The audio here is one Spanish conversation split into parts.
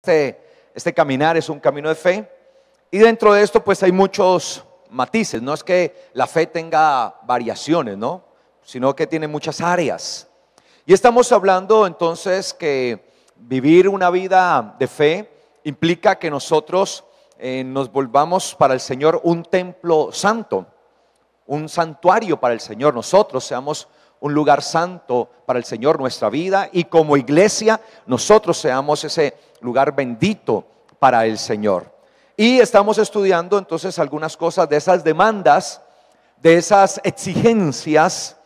este caminar es un camino de fe. Y dentro de esto pues hay muchos matices. No es que la fe tenga variaciones, ¿no? Sino que tiene muchas áreas. Y estamos hablando entonces que vivir una vida de fe implica que nosotros nos volvamos para el Señor un templo santo, un santuario para el Señor. Nosotros seamos un lugar santo para el Señor, nuestra vida, y como iglesia nosotros seamos ese lugar bendito para el Señor. Y estamos estudiando entonces algunas cosas de esas demandas, de esas exigencias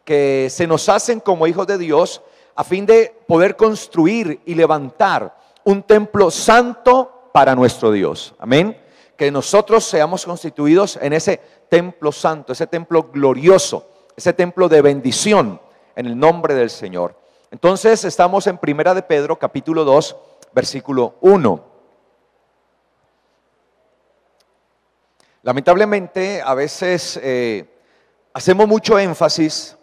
que se nos hacen como hijos de Dios a fin de poder construir y levantar un templo santo para nuestro Dios. Amén. Que nosotros seamos constituidos en ese templo santo, ese templo glorioso, ese templo de bendición en el nombre del Señor. Entonces estamos en Primera de Pedro capítulo 2 versículo 1. Lamentablemente a veces hacemos mucho énfasis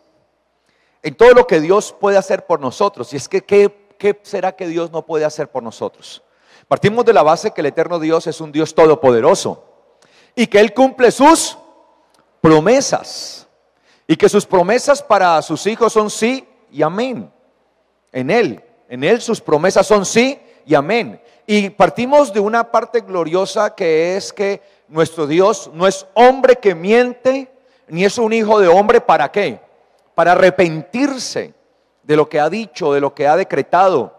en todo lo que Dios puede hacer por nosotros. Y es que ¿qué será que Dios no puede hacer por nosotros? Partimos de la base que el eterno Dios es un Dios todopoderoso y que Él cumple sus promesas y que sus promesas para sus hijos son sí y amén. En Él sus promesas son sí y amén. Y partimos de una parte gloriosa que es que nuestro Dios no es hombre que miente, ni es un hijo de hombre. ¿Para qué? Para arrepentirse de lo que ha dicho, de lo que ha decretado.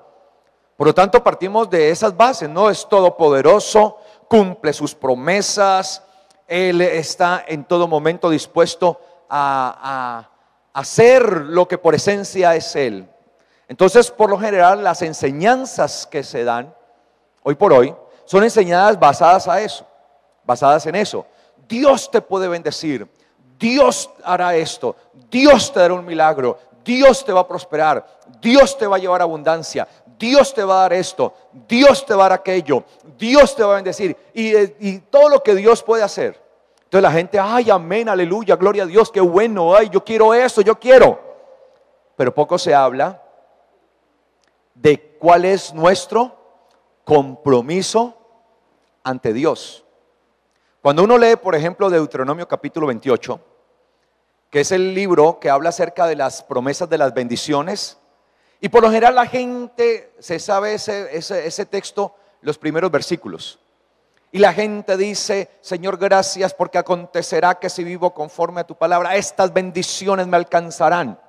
Por lo tanto partimos de esas bases, ¿no? Es todopoderoso, cumple sus promesas, Él está en todo momento dispuesto a hacer lo que por esencia es Él. Entonces, por lo general, las enseñanzas que se dan hoy por hoy son enseñadas basadas en eso. Dios te puede bendecir, Dios hará esto, Dios te dará un milagro, Dios te va a prosperar, Dios te va a llevar abundancia, Dios te va a dar esto, Dios te va a dar aquello, Dios te va a bendecir y todo lo que Dios puede hacer. Entonces la gente, ay, amén, aleluya, gloria a Dios, qué bueno, ay, yo quiero eso, yo quiero. Pero poco se habla de cuál es nuestro compromiso ante Dios. Cuando uno lee, por ejemplo, Deuteronomio capítulo 28, que es el libro que habla acerca de las promesas de las bendiciones, y por lo general la gente se sabe ese texto, los primeros versículos. Y la gente dice, Señor, gracias porque acontecerá que si vivo conforme a tu palabra, estas bendiciones me alcanzarán.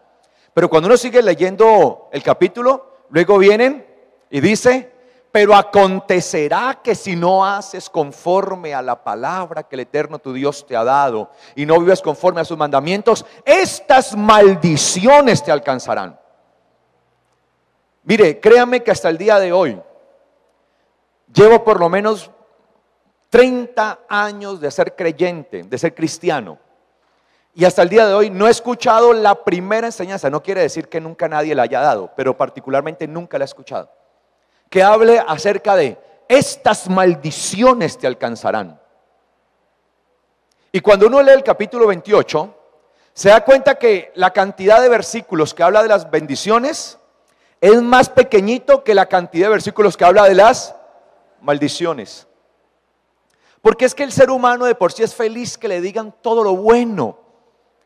Pero cuando uno sigue leyendo el capítulo, luego vienen y dice, pero acontecerá que si no haces conforme a la palabra que el eterno tu Dios te ha dado y no vives conforme a sus mandamientos, estas maldiciones te alcanzarán. Mire, créame que hasta el día de hoy llevo por lo menos 30 años de ser creyente, de ser cristiano. Y hasta el día de hoy no he escuchado la primera enseñanza. No quiere decir que nunca nadie la haya dado, pero particularmente nunca la he escuchado, que hable acerca de estas maldiciones te alcanzarán. Y cuando uno lee el capítulo 28, se da cuenta que la cantidad de versículos que habla de las bendiciones es más pequeñito que la cantidad de versículos que habla de las maldiciones. Porque es que el ser humano de por sí es feliz que le digan todo lo bueno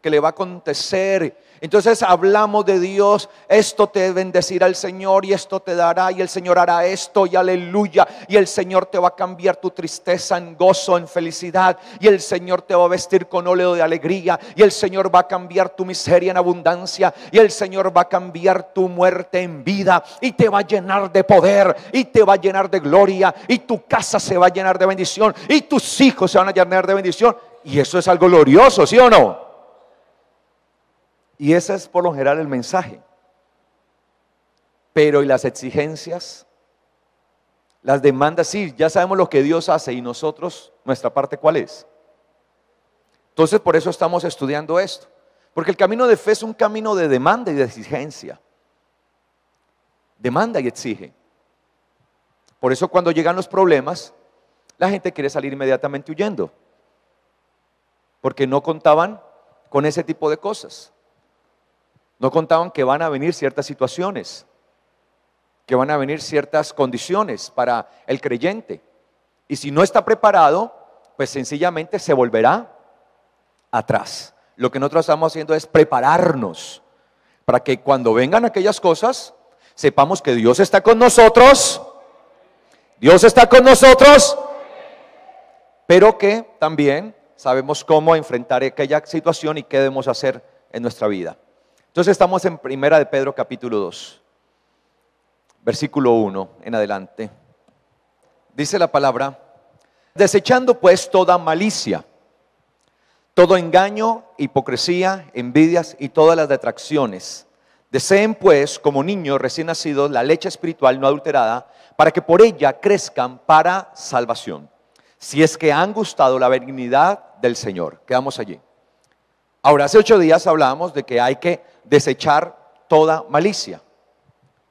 que le va a acontecer. Entonces hablamos de Dios, esto te bendecirá el Señor y esto te dará y el Señor hará esto y aleluya, y el Señor te va a cambiar tu tristeza en gozo, en felicidad, y el Señor te va a vestir con óleo de alegría, y el Señor va a cambiar tu miseria en abundancia, y el Señor va a cambiar tu muerte en vida, y te va a llenar de poder, y te va a llenar de gloria, y tu casa se va a llenar de bendición, y tus hijos se van a llenar de bendición. Y eso es algo glorioso, ¿sí o no? Y ese es por lo general el mensaje. Pero ¿y las exigencias? Las demandas, sí, ya sabemos lo que Dios hace y nosotros, nuestra parte, ¿cuál es? Entonces por eso estamos estudiando esto. Porque el camino de fe es un camino de demanda y de exigencia. Demanda y exige. Por eso cuando llegan los problemas, la gente quiere salir inmediatamente huyendo. Porque no contaban con ese tipo de cosas. No contaban que van a venir ciertas situaciones. que van a venir ciertas condiciones para el creyente. Y si no está preparado, pues sencillamente se volverá atrás. Lo que nosotros estamos haciendo es prepararnos para que cuando vengan aquellas cosas, sepamos que Dios está con nosotros. Dios está con nosotros, pero que también sabemos cómo enfrentar aquella situación y qué debemos hacer en nuestra vida. Entonces estamos en Primera de Pedro capítulo 2, versículo 1 en adelante. Dice la palabra: desechando pues toda malicia, todo engaño, hipocresía, envidias y todas las detracciones. Deseen pues como niños recién nacidos la leche espiritual no adulterada, para que por ella crezcan para salvación, si es que han gustado la benignidad del Señor. Quedamos allí. Ahora, hace 8 días hablábamos de que hay que desechar toda malicia.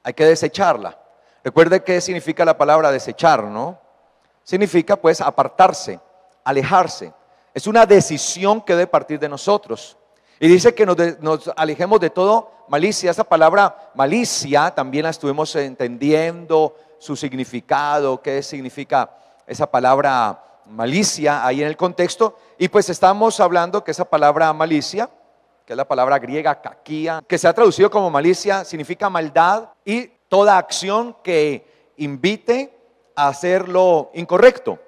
Hay que desecharla. Recuerde qué significa la palabra desechar, ¿no? Significa pues apartarse, alejarse. Es una decisión que debe partir de nosotros. Y dice que nos alejemos de todo malicia. Esa palabra malicia también la estuvimos entendiendo, su significado, qué significa esa palabra malicia ahí en el contexto. Y pues estamos hablando que esa palabra malicia, que es la palabra griega kakia, que se ha traducido como malicia, significa maldad y toda acción que invite a hacer lo incorrecto.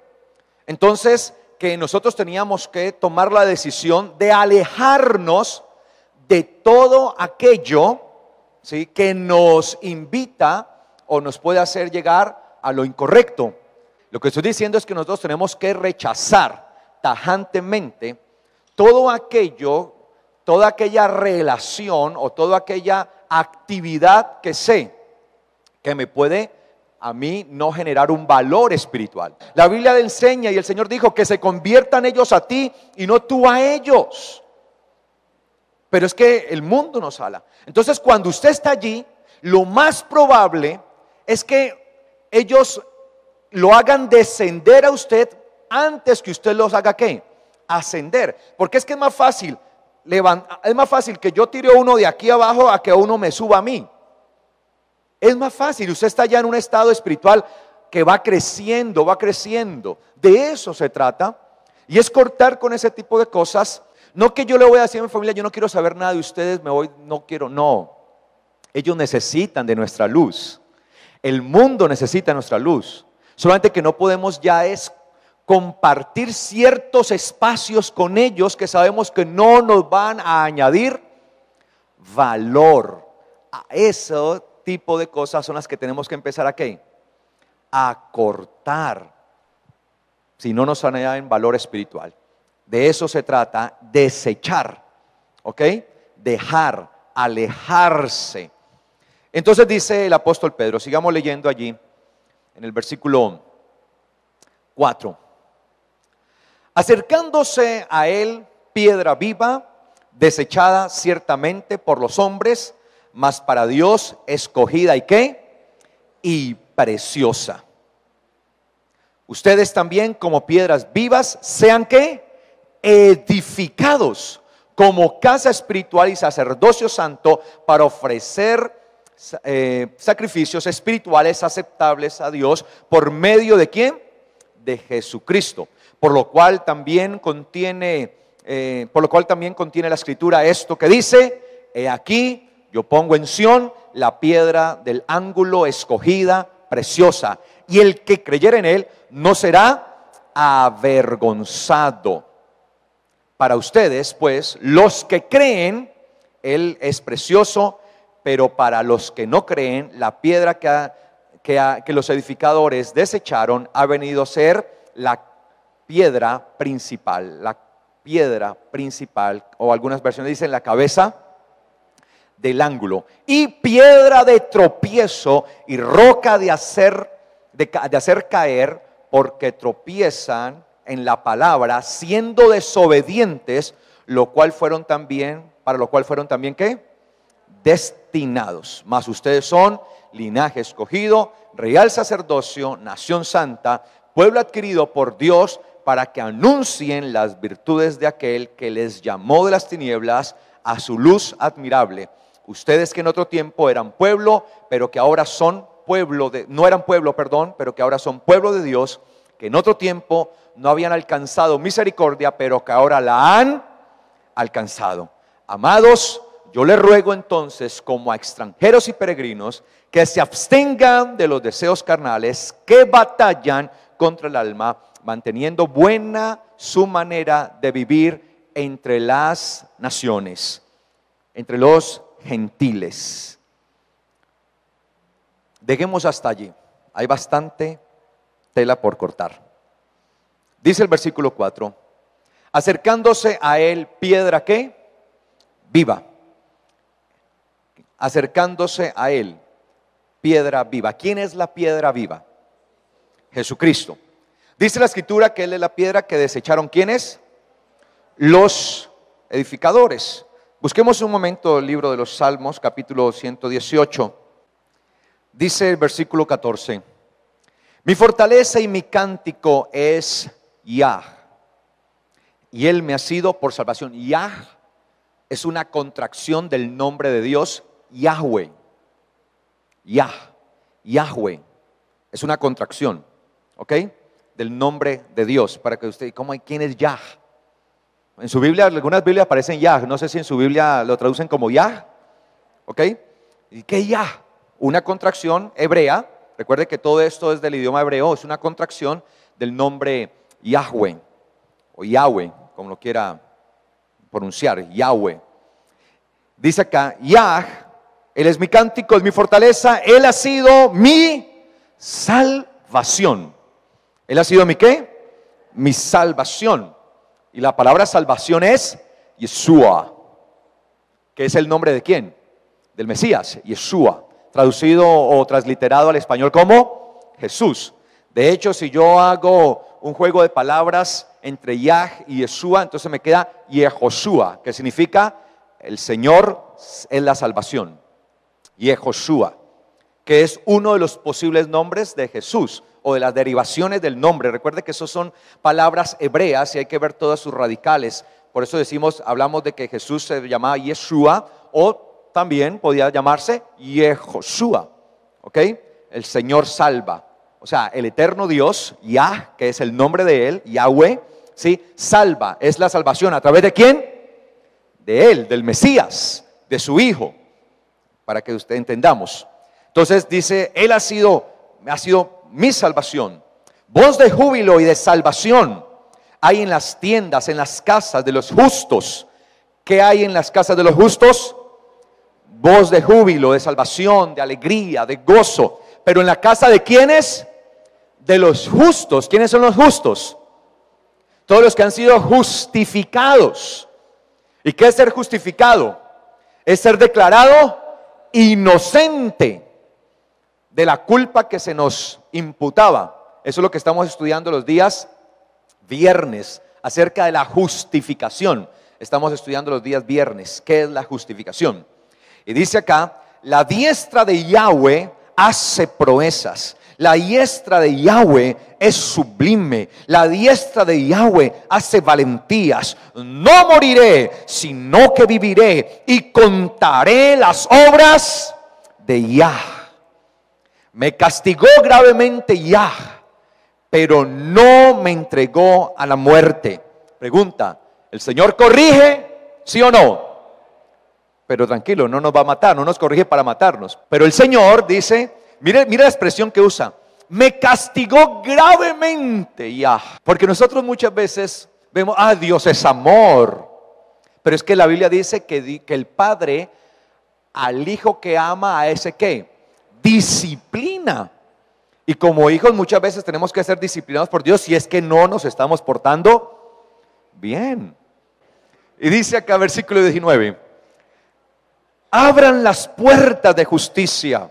Entonces, que nosotros teníamos que tomar la decisión de alejarnos de todo aquello, ¿sí?, que nos invita o nos puede hacer llegar a lo incorrecto. Lo que estoy diciendo es que nosotros tenemos que rechazar tajantemente todo aquello, toda aquella relación o toda aquella actividad que sé que me puede a mí no generar un valor espiritual. La Biblia enseña y el Señor dijo que se conviertan ellos a ti y no tú a ellos. Pero es que el mundo nos jala. Entonces, cuando usted está allí, lo más probable es que ellos lo hagan descender a usted antes que usted los haga ¿qué? Ascender. Porque es que es más fácil que yo tire a uno de aquí abajo a que uno me suba a mí. Es más fácil, usted está ya en un estado espiritual que va creciendo, va creciendo. De eso se trata. Y es cortar con ese tipo de cosas. No que yo le voy a decir a mi familia, yo no quiero saber nada de ustedes, me voy, no quiero, no. Ellos necesitan de nuestra luz. El mundo necesita nuestra luz. Solamente que no podemos ya es compartir ciertos espacios con ellos que sabemos que no nos van a añadir valor. A ese tipo de cosas son las que tenemos que empezar a ¿qué? A cortar. Si no nos añaden valor espiritual. De eso se trata, desechar, ¿ok? Dejar, alejarse. Entonces dice el apóstol Pedro, sigamos leyendo allí en el versículo 4. Acercándose a él piedra viva, desechada ciertamente por los hombres, mas para Dios escogida y ¿qué? Y preciosa. Ustedes también como piedras vivas sean ¿qué? Edificados como casa espiritual y sacerdocio santo para ofrecer sacrificios espirituales aceptables a Dios por medio de ¿quién? De Jesucristo. Por lo cual también contiene la escritura esto que dice: he aquí yo pongo en Sión la piedra del ángulo escogida, preciosa, y el que creyere en él no será avergonzado. Para ustedes, pues, los que creen, él es precioso, pero para los que no creen, la piedra que los edificadores desecharon ha venido a ser la piedra principal, o algunas versiones dicen la cabeza del ángulo, y piedra de tropiezo y roca de hacer caer, porque tropiezan en la palabra, siendo desobedientes, para lo cual fueron también ¿qué? Destinados. Mas ustedes son linaje escogido, real sacerdocio, nación santa, pueblo adquirido por Dios, para que anuncien las virtudes de aquel que les llamó de las tinieblas a su luz admirable. Ustedes que en otro tiempo eran pueblo, pero que ahora son no eran pueblo, perdón, pero que ahora son pueblo de Dios, que en otro tiempo no habían alcanzado misericordia, pero que ahora la han alcanzado. Amados, yo les ruego entonces, como a extranjeros y peregrinos, que se abstengan de los deseos carnales que batallan contra el alma, manteniendo buena su manera de vivir entre las naciones, entre los gentiles. Dejemos hasta allí. Hay bastante tela por cortar. Dice el versículo 4: acercándose a él piedra ¿qué? Viva. Acercándose a él piedra viva. ¿Quién es la piedra viva? Jesucristo. Dice la escritura que él es la piedra que desecharon. ¿Quiénes? Los edificadores. Busquemos un momento el libro de los Salmos, capítulo 118. Dice el versículo 14: mi fortaleza y mi cántico es Yah, y él me ha sido por salvación. Yah es una contracción del nombre de Dios, Yahweh. Yahweh es una contracción, ¿ok? Del nombre de Dios, para que usted, ¿quién es Yah? En su Biblia, algunas Biblias aparecen Yah, no sé si en su Biblia lo traducen como Yah, ¿ok? ¿Y qué es Yah? Una contracción hebrea. Recuerde que todo esto es del idioma hebreo, es una contracción del nombre Yahweh, o Yahweh, como lo quiera pronunciar, Yahweh. Dice acá, Yah, él es mi cántico, es mi fortaleza, él ha sido mi salvación. Él ha sido mi ¿qué? Mi salvación. Y la palabra salvación es Yeshua, que es el nombre de ¿quién? Del Mesías, Yeshua, traducido o transliterado al español como Jesús. De hecho, si yo hago un juego de palabras entre Yah y Yeshua, entonces me queda Yehoshua, que significa el Señor es la salvación. Yehoshua, que es uno de los posibles nombres de Jesús o de las derivaciones del nombre. Recuerde que esos son palabras hebreas y hay que ver todas sus radicales. Por eso hablamos de que Jesús se llamaba Yeshua, o también podía llamarse Yehoshua, ¿ok? El Señor salva. O sea, el eterno Dios, Yah, que es el nombre de él, Yahweh, ¿sí? Salva, es la salvación. ¿A través de quién? De él, del Mesías, de su Hijo, para que usted entendamos. Entonces dice, él ha sido mi salvación. Voz de júbilo y de salvación hay en las tiendas, en las casas de los justos. ¿Qué hay en las casas de los justos? Voz de júbilo, de salvación, de alegría, de gozo. Pero en la casa de ¿quiénes? De los justos. ¿Quiénes son los justos? Todos los que han sido justificados. ¿Y qué es ser justificado? Es ser declarado inocente de la culpa que se nos imputaba. Eso es lo que estamos estudiando los días viernes, acerca de la justificación. Estamos estudiando los días viernes, ¿qué es la justificación? Y dice acá, la diestra de Yahweh hace proezas. La diestra de Yahweh es sublime. La diestra de Yahweh hace valentías. No moriré, sino que viviré y contaré las obras de Yah. Me castigó gravemente Yah, pero no me entregó a la muerte. Pregunta, ¿el Señor corrige? ¿Sí o no? Pero tranquilo, no nos va a matar, no nos corrige para matarnos. Pero el Señor dice, mire la expresión que usa, me castigó gravemente Yah. Porque nosotros muchas veces vemos, Dios es amor. Pero es que la Biblia dice que el Padre al Hijo que ama, a ese ¿qué? Disciplina. Y como hijos muchas veces tenemos que ser disciplinados por Dios si es que no nos estamos portando bien. Y dice acá versículo 19, abran las puertas de justicia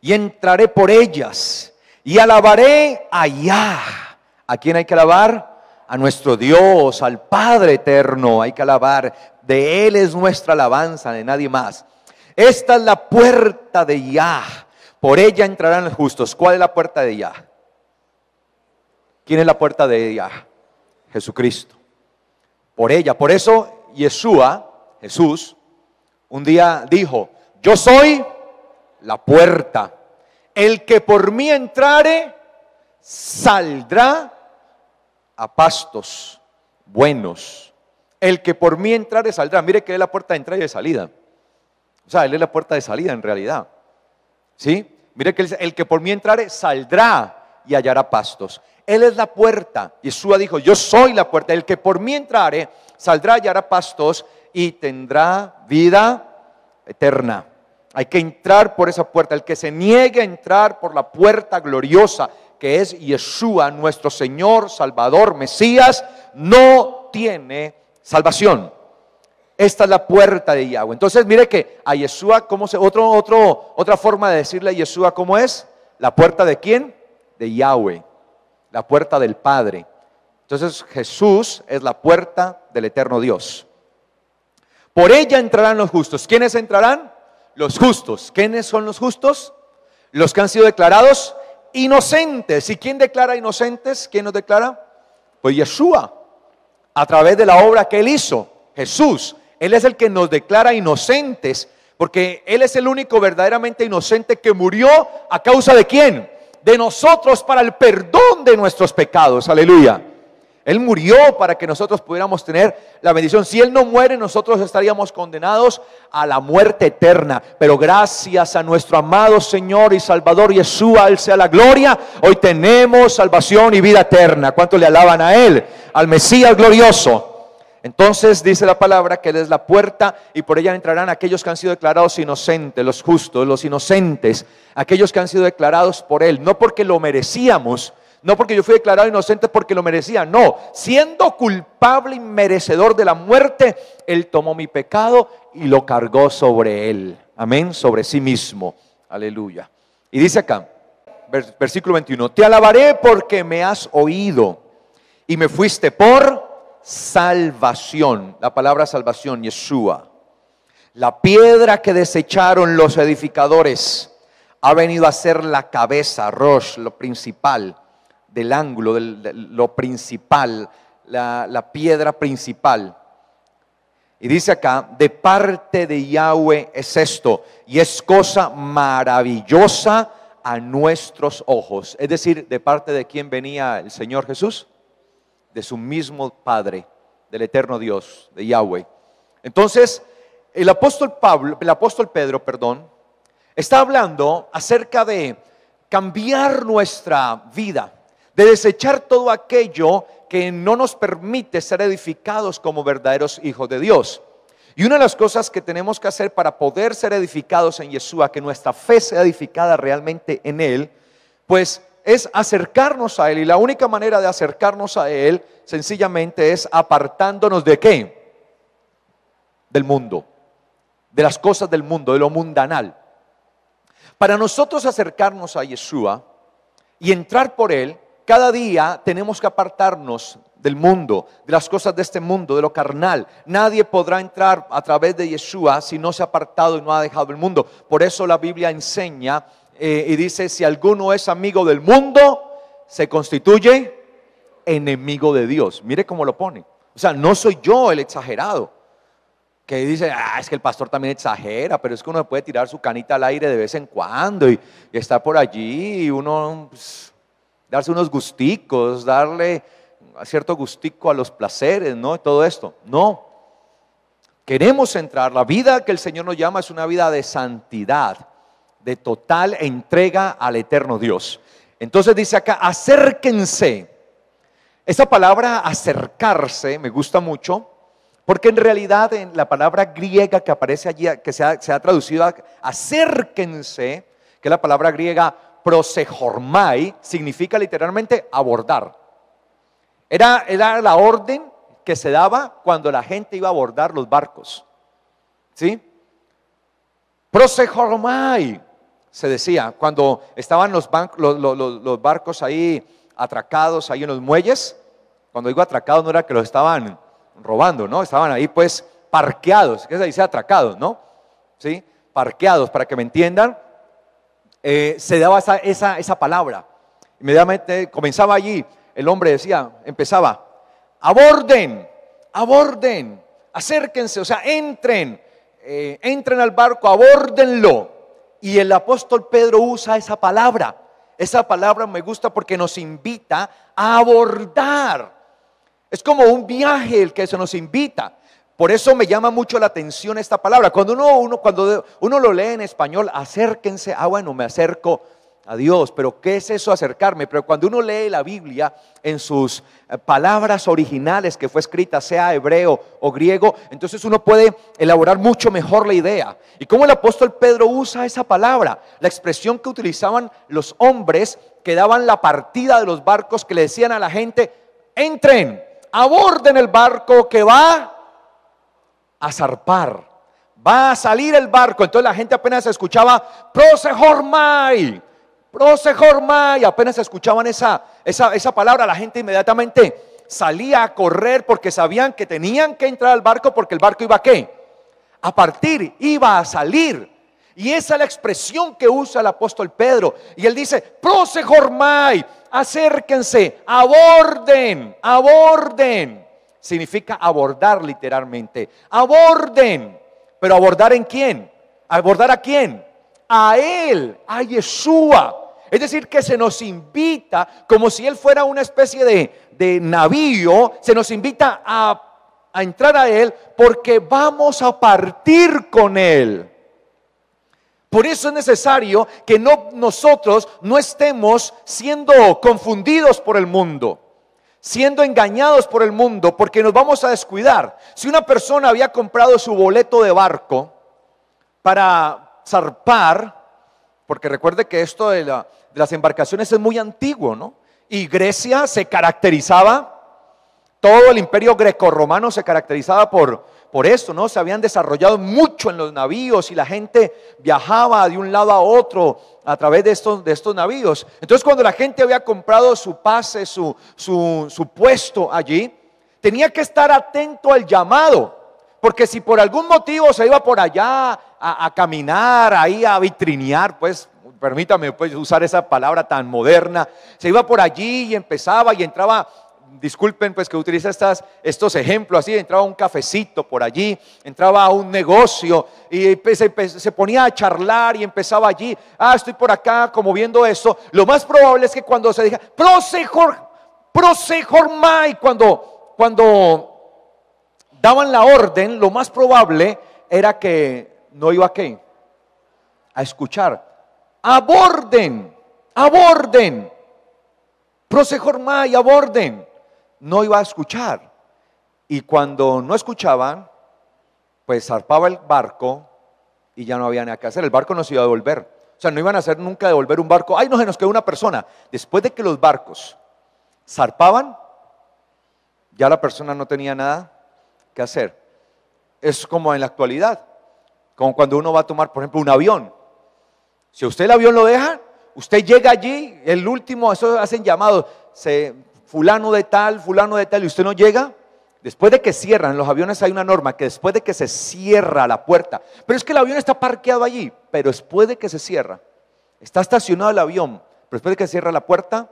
y entraré por ellas y alabaré a Yah. ¿A quién hay que alabar? A nuestro Dios, al Padre eterno hay que alabar. De Él es nuestra alabanza, de nadie más. Esta es la puerta de Yah, por ella entrarán los justos. ¿Cuál es la puerta de Yah? ¿Quién es la puerta de Yah? Jesucristo. Por ella, por eso Yeshua, Jesús, un día dijo, yo soy la puerta. el que por mí entrare, saldrá a pastos buenos. El que por mí entrare, saldrá. Mire que es la puerta de entrada y de salida. O sea, Él es la puerta de salida en realidad. ¿Sí? Mire que el que por mí entrare, saldrá y hallará pastos. Él es la puerta. Yeshua dijo, yo soy la puerta. El que por mí entrare, saldrá y hallará pastos y tendrá vida eterna. Hay que entrar por esa puerta. El que se niegue a entrar por la puerta gloriosa, que es Yeshua, nuestro Señor, Salvador, Mesías, no tiene salvación. Esta es la puerta de Yahweh. Entonces mire que a Yeshua, otra forma de decirle a Yeshua, ¿cómo es? ¿La puerta de quién? De Yahweh, la puerta del Padre. Entonces Jesús es la puerta del eterno Dios. Por ella entrarán los justos. ¿Quiénes entrarán? Los justos. ¿Quiénes son los justos? Los que han sido declarados inocentes. ¿Y quién declara inocentes? ¿Quién nos declara? Pues Yeshua, a través de la obra que Él hizo. Jesús, Él es el que nos declara inocentes, porque Él es el único verdaderamente inocente que murió a causa de ¿quién? De nosotros, para el perdón de nuestros pecados. Aleluya. Él murió para que nosotros pudiéramos tener la bendición. Si Él no muere, nosotros estaríamos condenados a la muerte eterna. Pero gracias a nuestro amado Señor y Salvador Yeshua, Él sea la gloria. Hoy tenemos salvación y vida eterna. ¿Cuánto le alaban a Él? Al Mesías glorioso. Entonces dice la palabra que Él es la puerta y por ella entrarán aquellos que han sido declarados inocentes, los justos, los inocentes, aquellos que han sido declarados por Él, no porque lo merecíamos, no porque yo fui declarado inocente porque lo merecía, no, siendo culpable y merecedor de la muerte, Él tomó mi pecado y lo cargó sobre Él, amén, sobre sí mismo, aleluya. Y dice acá, versículo 21, te alabaré porque me has oído y me fuiste por salvación. La palabra salvación, Yeshua. La piedra que desecharon los edificadores ha venido a ser la cabeza, Rosh, lo principal del ángulo, lo principal, la piedra principal. Y dice acá, de parte de Yahweh es esto, y es cosa maravillosa a nuestros ojos. Es decir, ¿de parte de quién venía el Señor Jesús? De su mismo Padre, del eterno Dios, de Yahweh. Entonces, el apóstol Pedro, está hablando acerca de cambiar nuestra vida, de desechar todo aquello que no nos permite ser edificados como verdaderos hijos de Dios. Y una de las cosas que tenemos que hacer para poder ser edificados en Yeshua, que nuestra fe sea edificada realmente en Él, pues es acercarnos a Él, y la única manera de acercarnos a Él sencillamente es apartándonos ¿de qué? Del mundo, de las cosas del mundo, de lo mundanal. Para nosotros acercarnos a Yeshua y entrar por Él, cada día tenemos que apartarnos del mundo, de las cosas de este mundo, de lo carnal. Nadie podrá entrar a través de Yeshua si no se ha apartado y no ha dejado el mundo. Por eso la Biblia enseña y dice, si alguno es amigo del mundo, se constituye enemigo de Dios. Mire cómo lo pone. O sea, no soy yo el exagerado, que dice, es que el pastor también exagera, pero es que uno puede tirar su canita al aire de vez en cuando y estar por allí y uno pues, darse unos gusticos, darle cierto gustico a los placeres, ¿no? Todo esto. No. Queremos entrar. La vida que el Señor nos llama es una vida de santidad, de total entrega al eterno Dios. Entonces dice acá, acérquense. Esta palabra acercarse me gusta mucho, porque en realidad en la palabra griega que aparece allí, que se ha traducido a acérquense, que es la palabra griega prosehormai, significa literalmente abordar. Era la orden que se daba cuando la gente iba a abordar los barcos. ¿Sí? Prosehormai se decía cuando estaban los barcos ahí atracados ahí en los muelles. Cuando digo atracados no era que los estaban robando, ¿no? Estaban ahí pues parqueados, que se dice atracados, ¿no? ¿Sí? Parqueados, para que me entiendan. Se daba esa palabra. Inmediatamente comenzaba allí, el hombre empezaba, aborden, acérquense, o sea, entren al barco, abórdenlo Y el apóstol Pedro usa esa palabra. Esa palabra me gusta porque nos invita a abordar. Es como un viaje el que se nos invita. Por eso me llama mucho la atención esta palabra. Cuando uno lo lee en español, acérquense. Bueno, me acerco a Dios. Pero ¿qué es eso, acercarme? Pero cuando uno lee la Biblia en sus palabras originales que fue escrita, sea hebreo o griego, entonces uno puede elaborar mucho mejor la idea. Y cómo el apóstol Pedro usa esa palabra, la expresión que utilizaban los hombres que daban la partida de los barcos, que le decían a la gente: entren, aborden el barco que va a zarpar, va a salir el barco. Entonces la gente apenas escuchaba prosehormai, apenas escuchaban esa palabra, la gente inmediatamente salía a correr porque sabían que tenían que entrar al barco, porque el barco iba a ¿qué? A partir, iba a salir. Y esa es la expresión que usa el apóstol Pedro. Y él dice: prosehormai, acérquense, aborden. Significa abordar literalmente. Aborden. Pero ¿abordar en quién? ¿Abordar a quién? A Él, a Yeshua. Es decir, que se nos invita, como si Él fuera una especie de navío, se nos invita a entrar a Él, porque vamos a partir con Él. Por eso es necesario que nosotros no estemos siendo confundidos por el mundo, siendo engañados por el mundo, porque nos vamos a descuidar. Si una persona había comprado su boleto de barco para zarpar, porque recuerde que esto de las embarcaciones es muy antiguo, ¿no? Y Grecia se caracterizaba, todo el imperio grecorromano se caracterizaba por esto, ¿no? Se habían desarrollado mucho en los navíos y la gente viajaba de un lado a otro a través de estos navíos. Entonces, cuando la gente había comprado su pase, su puesto allí, tenía que estar atento al llamado, porque si por algún motivo se iba por allá a caminar, ahí a vitrinear, pues permítame pues usar esa palabra tan moderna, se iba por allí y empezaba y entraba. Disculpen pues que utilice estos ejemplos así, entraba a un cafecito por allí, entraba a un negocio y se ponía a charlar y empezaba allí: estoy por acá como viendo esto. Lo más probable es que cuando se diga prosehormai, cuando daban la orden, lo más probable era que no iba a escuchar. Aborden, prosehormai, aborden. No iba a escuchar. Y cuando no escuchaban, pues zarpaba el barco y ya no había nada que hacer. El barco no se iba a devolver. O sea, no iban a hacer nunca devolver un barco. No, se nos quedó una persona. Después de que los barcos zarpaban, ya la persona no tenía nada que hacer. Es como en la actualidad, como cuando uno va a tomar, por ejemplo, un avión. Si usted el avión lo deja, usted llega allí, el último, eso hacen llamados, fulano de tal, y usted no llega. Después de que cierran, en los aviones hay una norma que después de que se cierra la puerta, pero es que el avión está parqueado allí, pero después de que se cierra, está estacionado el avión, pero después de que cierra la puerta,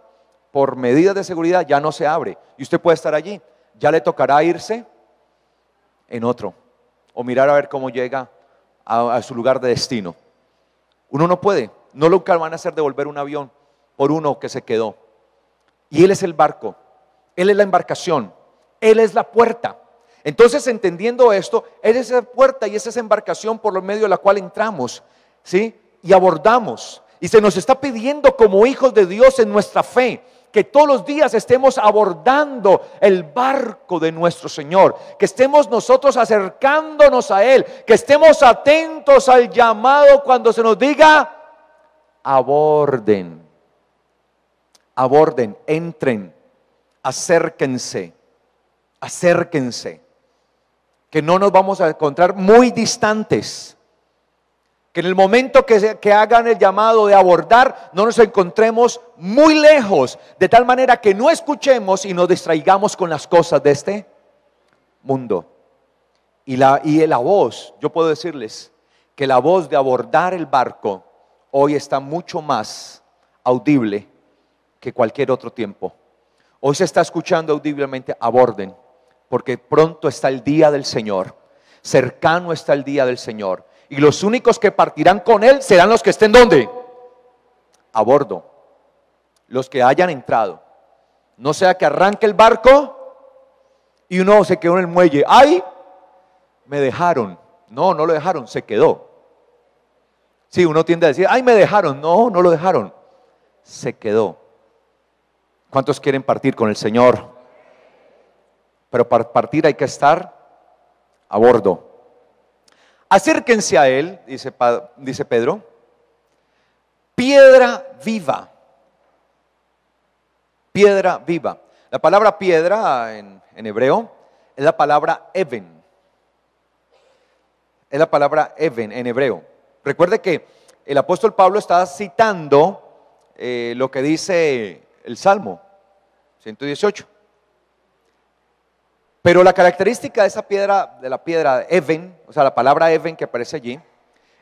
por medidas de seguridad ya no se abre y usted puede estar allí. Ya le tocará irse en otro o mirar a ver cómo llega a su lugar de destino. Uno no puede, no lo van a hacer devolver un avión por uno que se quedó. Y Él es el barco, Él es la embarcación, Él es la puerta. Entonces, entendiendo esto, Él es esa puerta y es esa embarcación por medio de la cual entramos, ¿sí? Y abordamos. Y se nos está pidiendo como hijos de Dios en nuestra fe, que todos los días estemos abordando el barco de nuestro Señor, que estemos nosotros acercándonos a Él, que estemos atentos al llamado cuando se nos diga: aborden. Aborden, entren, acérquense, que no nos vamos a encontrar muy distantes, que en el momento que hagan el llamado de abordar, no nos encontremos muy lejos, de tal manera que no escuchemos y nos distraigamos con las cosas de este mundo. Y la voz, yo puedo decirles que la voz de abordar el barco hoy está mucho más audible que cualquier otro tiempo. Hoy se está escuchando audiblemente: aborden, porque pronto está el día del Señor, cercano está el día del Señor. y los únicos que partirán con él serán los que estén ¿dónde? A bordo, los que hayan entrado. No sea que arranque el barco y uno se quedó en el muelle. ¡Ay! Me dejaron. No, no lo dejaron, se quedó. Sí, uno tiende a decir, ¡ay, me dejaron! No, no lo dejaron, se quedó. ¿Cuántos quieren partir con el Señor? Pero para partir hay que estar a bordo. Acérquense a él, dice Pedro, piedra viva. Piedra viva. La palabra piedra en hebreo es la palabra even. Es la palabra even en hebreo. Recuerde que el apóstol Pablo está citando lo que dice el Salmo 118. Pero la característica de esa piedra, de la piedra even, o sea, la palabra even que aparece allí,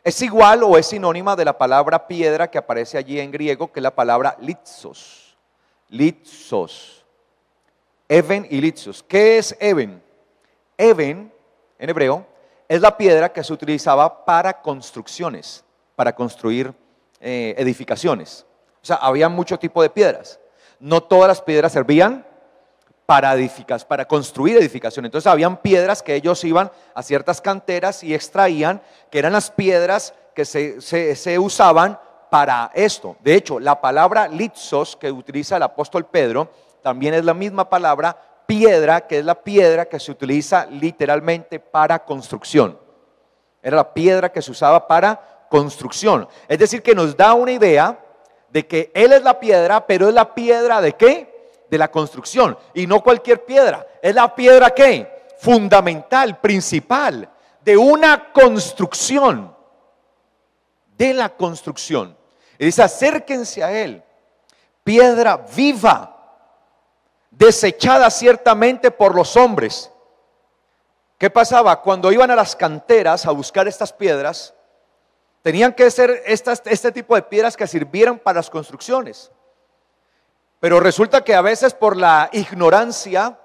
es igual o es sinónima de la palabra piedra que aparece allí en griego, que es la palabra litzos. Litzos. Even y litzos. ¿Qué es even? Even, en hebreo, es la piedra que se utilizaba para construcciones, para construir edificaciones. O sea, había mucho tipo de piedras. No todas las piedras servían para construir edificaciones. Entonces habían piedras que ellos iban a ciertas canteras y extraían, que eran las piedras que se usaban para esto. De hecho, la palabra litzos que utiliza el apóstol Pedro también es la misma palabra piedra, que es la piedra que se utiliza literalmente para construcción. Era la piedra que se usaba para construcción. Es decir, que nos da una idea de que Él es la piedra, pero es la piedra ¿de qué? De la construcción. Y no cualquier piedra. Es la piedra ¿qué? Fundamental, principal, de una construcción. De la construcción. Y dice, acérquense a Él. Piedra viva, desechada ciertamente por los hombres. ¿Qué pasaba? Cuando iban a las canteras a buscar estas piedras, tenían que ser este tipo de piedras que sirvieran para las construcciones. Pero resulta que a veces por la ignorancia,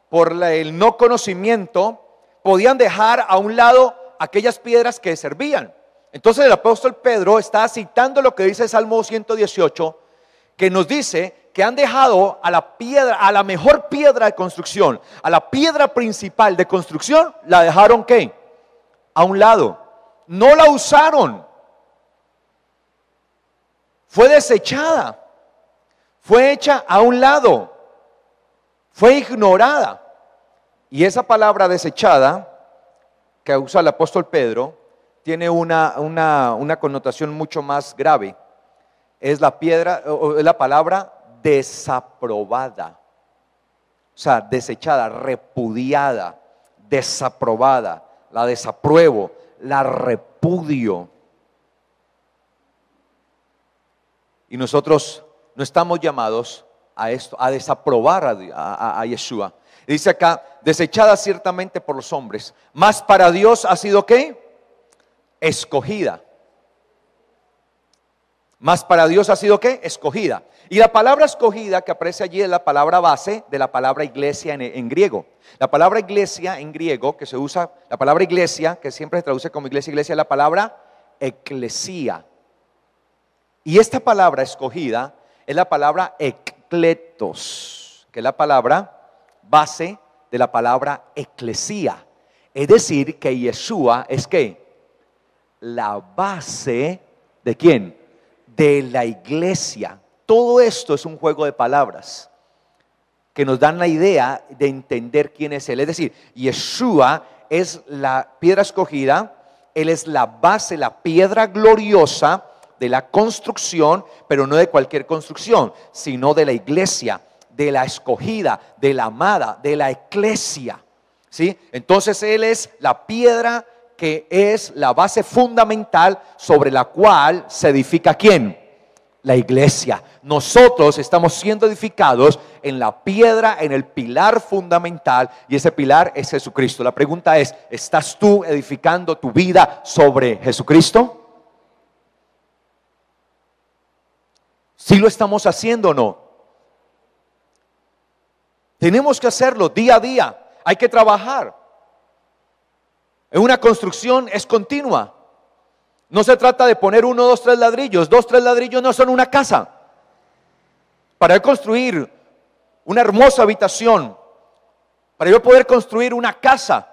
por el no conocimiento, podían dejar a un lado aquellas piedras que servían. Entonces el apóstol Pedro está citando lo que dice Salmo 118, que nos dice que han dejado a la piedra, a la mejor piedra de construcción, a la piedra principal de construcción, la dejaron ¿qué? A un lado. No la usaron. Fue desechada. Fue hecha a un lado. Fue ignorada. Y esa palabra desechada que usa el apóstol Pedro tiene una connotación mucho más grave. Es la piedra, o es la palabra desaprobada. O sea, desechada, repudiada, desaprobada. La desapruebo, la repudio. Y nosotros no estamos llamados a esto, a desaprobar a Yeshua. Dice acá, desechada ciertamente por los hombres, mas para Dios ha sido ¿qué? Escogida. Mas para Dios ha sido ¿qué? Escogida. Y la palabra escogida que aparece allí es la palabra base de la palabra iglesia en griego. La palabra iglesia en griego que se usa, la palabra iglesia que siempre se traduce como iglesia, es la palabra eclesía. Y esta palabra escogida es la palabra ekletos, que es la palabra base de la palabra eclesía. Es decir, que Yeshua es ¿qué? La base ¿de quién? De la iglesia. Todo esto es un juego de palabras que nos dan la idea de entender quién es Él. Es decir, Yeshua es la piedra escogida, Él es la base, la piedra gloriosa de la construcción, pero no de cualquier construcción, sino de la iglesia, de la escogida, de la amada, de la eclesia. ¿Sí? Entonces Él es la piedra que es la base fundamental sobre la cual se edifica ¿quién? La iglesia. Nosotros estamos siendo edificados en la piedra, en el pilar fundamental, y ese pilar es Jesucristo. La pregunta es, ¿estás tú edificando tu vida sobre Jesucristo? ¿Sí lo estamos haciendo o no? Tenemos que hacerlo día a día. Hay que trabajar. En una construcción es continua. No se trata de poner 1, 2, 3 ladrillos. 2, 3 ladrillos no son una casa. Para construir una hermosa habitación, para yo poder construir una casa,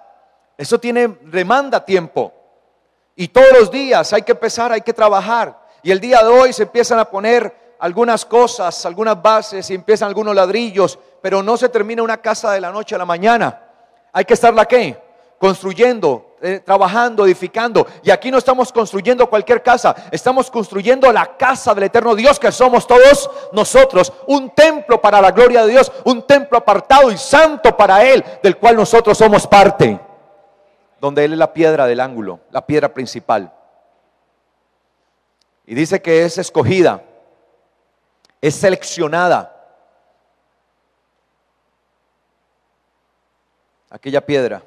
eso demanda tiempo. Y todos los días hay que empezar, hay que trabajar. Y el día de hoy se empiezan a poner algunas cosas, algunas bases, y empiezan algunos ladrillos, pero no se termina una casa de la noche a la mañana. Hay que estarla ¿qué? Construyendo, trabajando, edificando. Y aquí no estamos construyendo cualquier casa, estamos construyendo la casa del eterno Dios, que somos todos nosotros. Un templo para la gloria de Dios, un templo apartado y santo para Él, del cual nosotros somos parte, donde Él es la piedra del ángulo, la piedra principal. Y dice que es escogida, es seleccionada. Aquella piedra,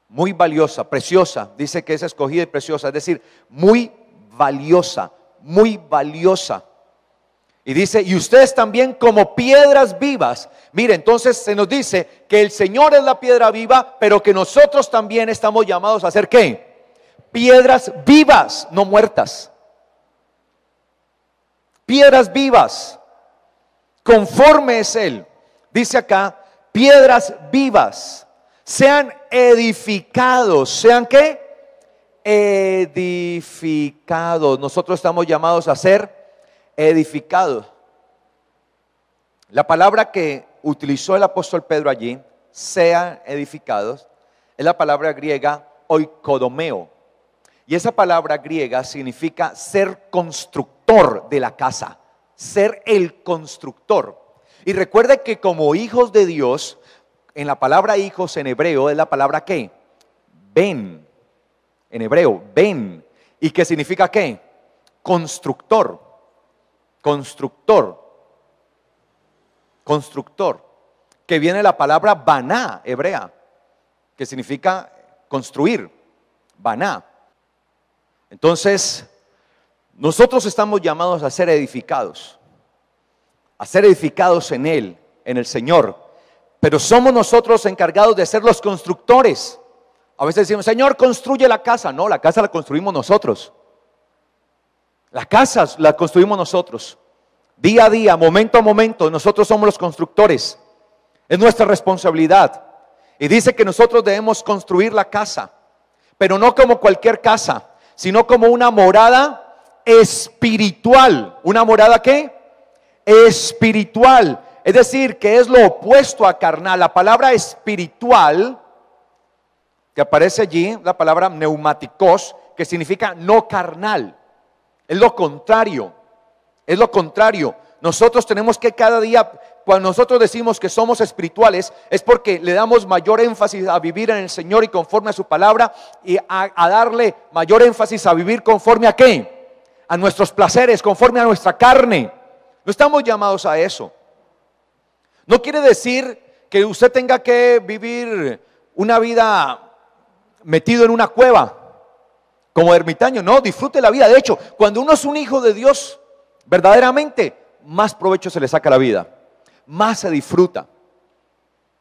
muy valiosa, preciosa, dice que es escogida y preciosa, es decir, muy valiosa, muy valiosa. Y dice, y ustedes también como piedras vivas. Mire, entonces se nos dice que el Señor es la piedra viva, pero que nosotros también estamos llamados a ser ¿qué? Piedras vivas, no muertas. Piedras vivas, conforme es Él. Dice acá, piedras vivas, sean edificados. ¿Sean qué? Edificados. Nosotros estamos llamados a ser edificados. La palabra que utilizó el apóstol Pedro allí, sean edificados, es la palabra griega oikodomeo. Y esa palabra griega significa ser constructor de la casa, ser el constructor. Y recuerde que como hijos de Dios, en la palabra hijos en hebreo es la palabra ¿qué? Ben. En hebreo, ben. ¿Y qué significa qué? Constructor. Constructor. Constructor. Que viene la palabra baná hebrea, que significa construir. Baná. Entonces, nosotros estamos llamados a ser edificados en Él, en el Señor. Pero somos nosotros encargados de ser los constructores. A veces decimos, Señor, construye la casa. No, la casa la construimos nosotros. La casa la construimos nosotros. Día a día, momento a momento, nosotros somos los constructores. Es nuestra responsabilidad. Y dice que nosotros debemos construir la casa, pero no como cualquier casa, sino como una morada espiritual. ¿Una morada qué? Espiritual. Es decir, que es lo opuesto a carnal. La palabra espiritual, que aparece allí, la palabra neumáticos, que significa no carnal. Es lo contrario. Es lo contrario. Nosotros tenemos que cada día, cuando nosotros decimos que somos espirituales, es porque le damos mayor énfasis a vivir en el Señor y conforme a su palabra, y a darle mayor énfasis a vivir conforme a ¿qué? A nuestros placeres, conforme a nuestra carne. No estamos llamados a eso. No quiere decir que usted tenga que vivir una vida metido en una cueva como ermitaño. No, disfrute la vida. De hecho, cuando uno es un hijo de Dios, verdaderamente, más provecho se le saca a la vida. Más se disfruta.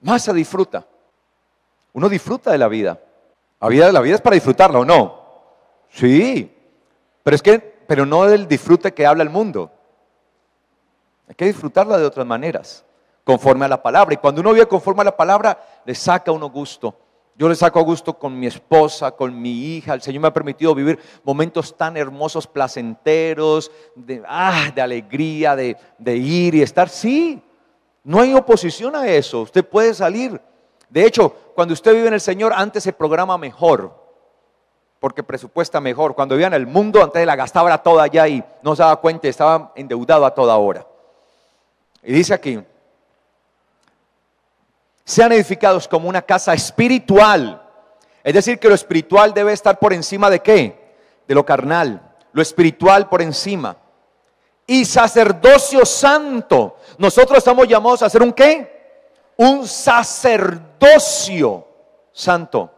Más se disfruta. Uno disfruta de la vida. La vida es para disfrutarla, ¿o no? Sí. Pero no del disfrute que habla el mundo. Hay que disfrutarla de otras maneras, conforme a la palabra. Y cuando uno vive conforme a la palabra, le saca a uno gusto. Yo le saco a gusto con mi esposa, con mi hija. El Señor me ha permitido vivir momentos tan hermosos, placenteros, de alegría, de ir y estar. Sí, no hay oposición a eso. Usted puede salir. De hecho, cuando usted vive en el Señor, antes se programa mejor, porque presupuesta mejor. Cuando vivía en el mundo, antes la gastaba toda allá y no se daba cuenta, estaba endeudado a toda hora. Y dice aquí, sean edificados como una casa espiritual. Es decir, que lo espiritual debe estar por encima de ¿qué? De lo carnal. Lo espiritual por encima. Y sacerdocio santo. Nosotros estamos llamados a hacer ¿un qué? Un sacerdocio santo.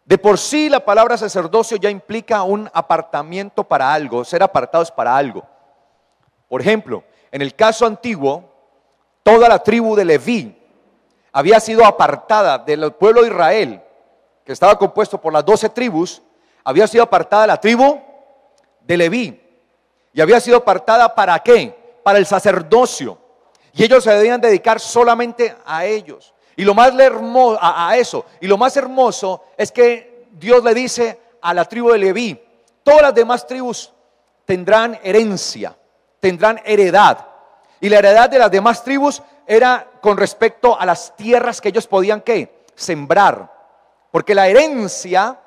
De por sí la palabra sacerdocio ya implica un apartamiento para algo, ser apartados para algo. Por ejemplo, en el caso antiguo, toda la tribu de Leví había sido apartada del pueblo de Israel, que estaba compuesto por las 12 tribus, había sido apartada la tribu de Leví. Y había sido apartada ¿para qué? Para el sacerdocio. Y ellos se debían dedicar solamente a ellos. Y lo más hermoso, a eso. Y lo más hermoso es que Dios le dice a la tribu de Leví: todas las demás tribus tendrán herencia, tendrán heredad. Y la heredad de las demás tribus era con respecto a las tierras que ellos podían ¿qué? Sembrar. Porque la herencia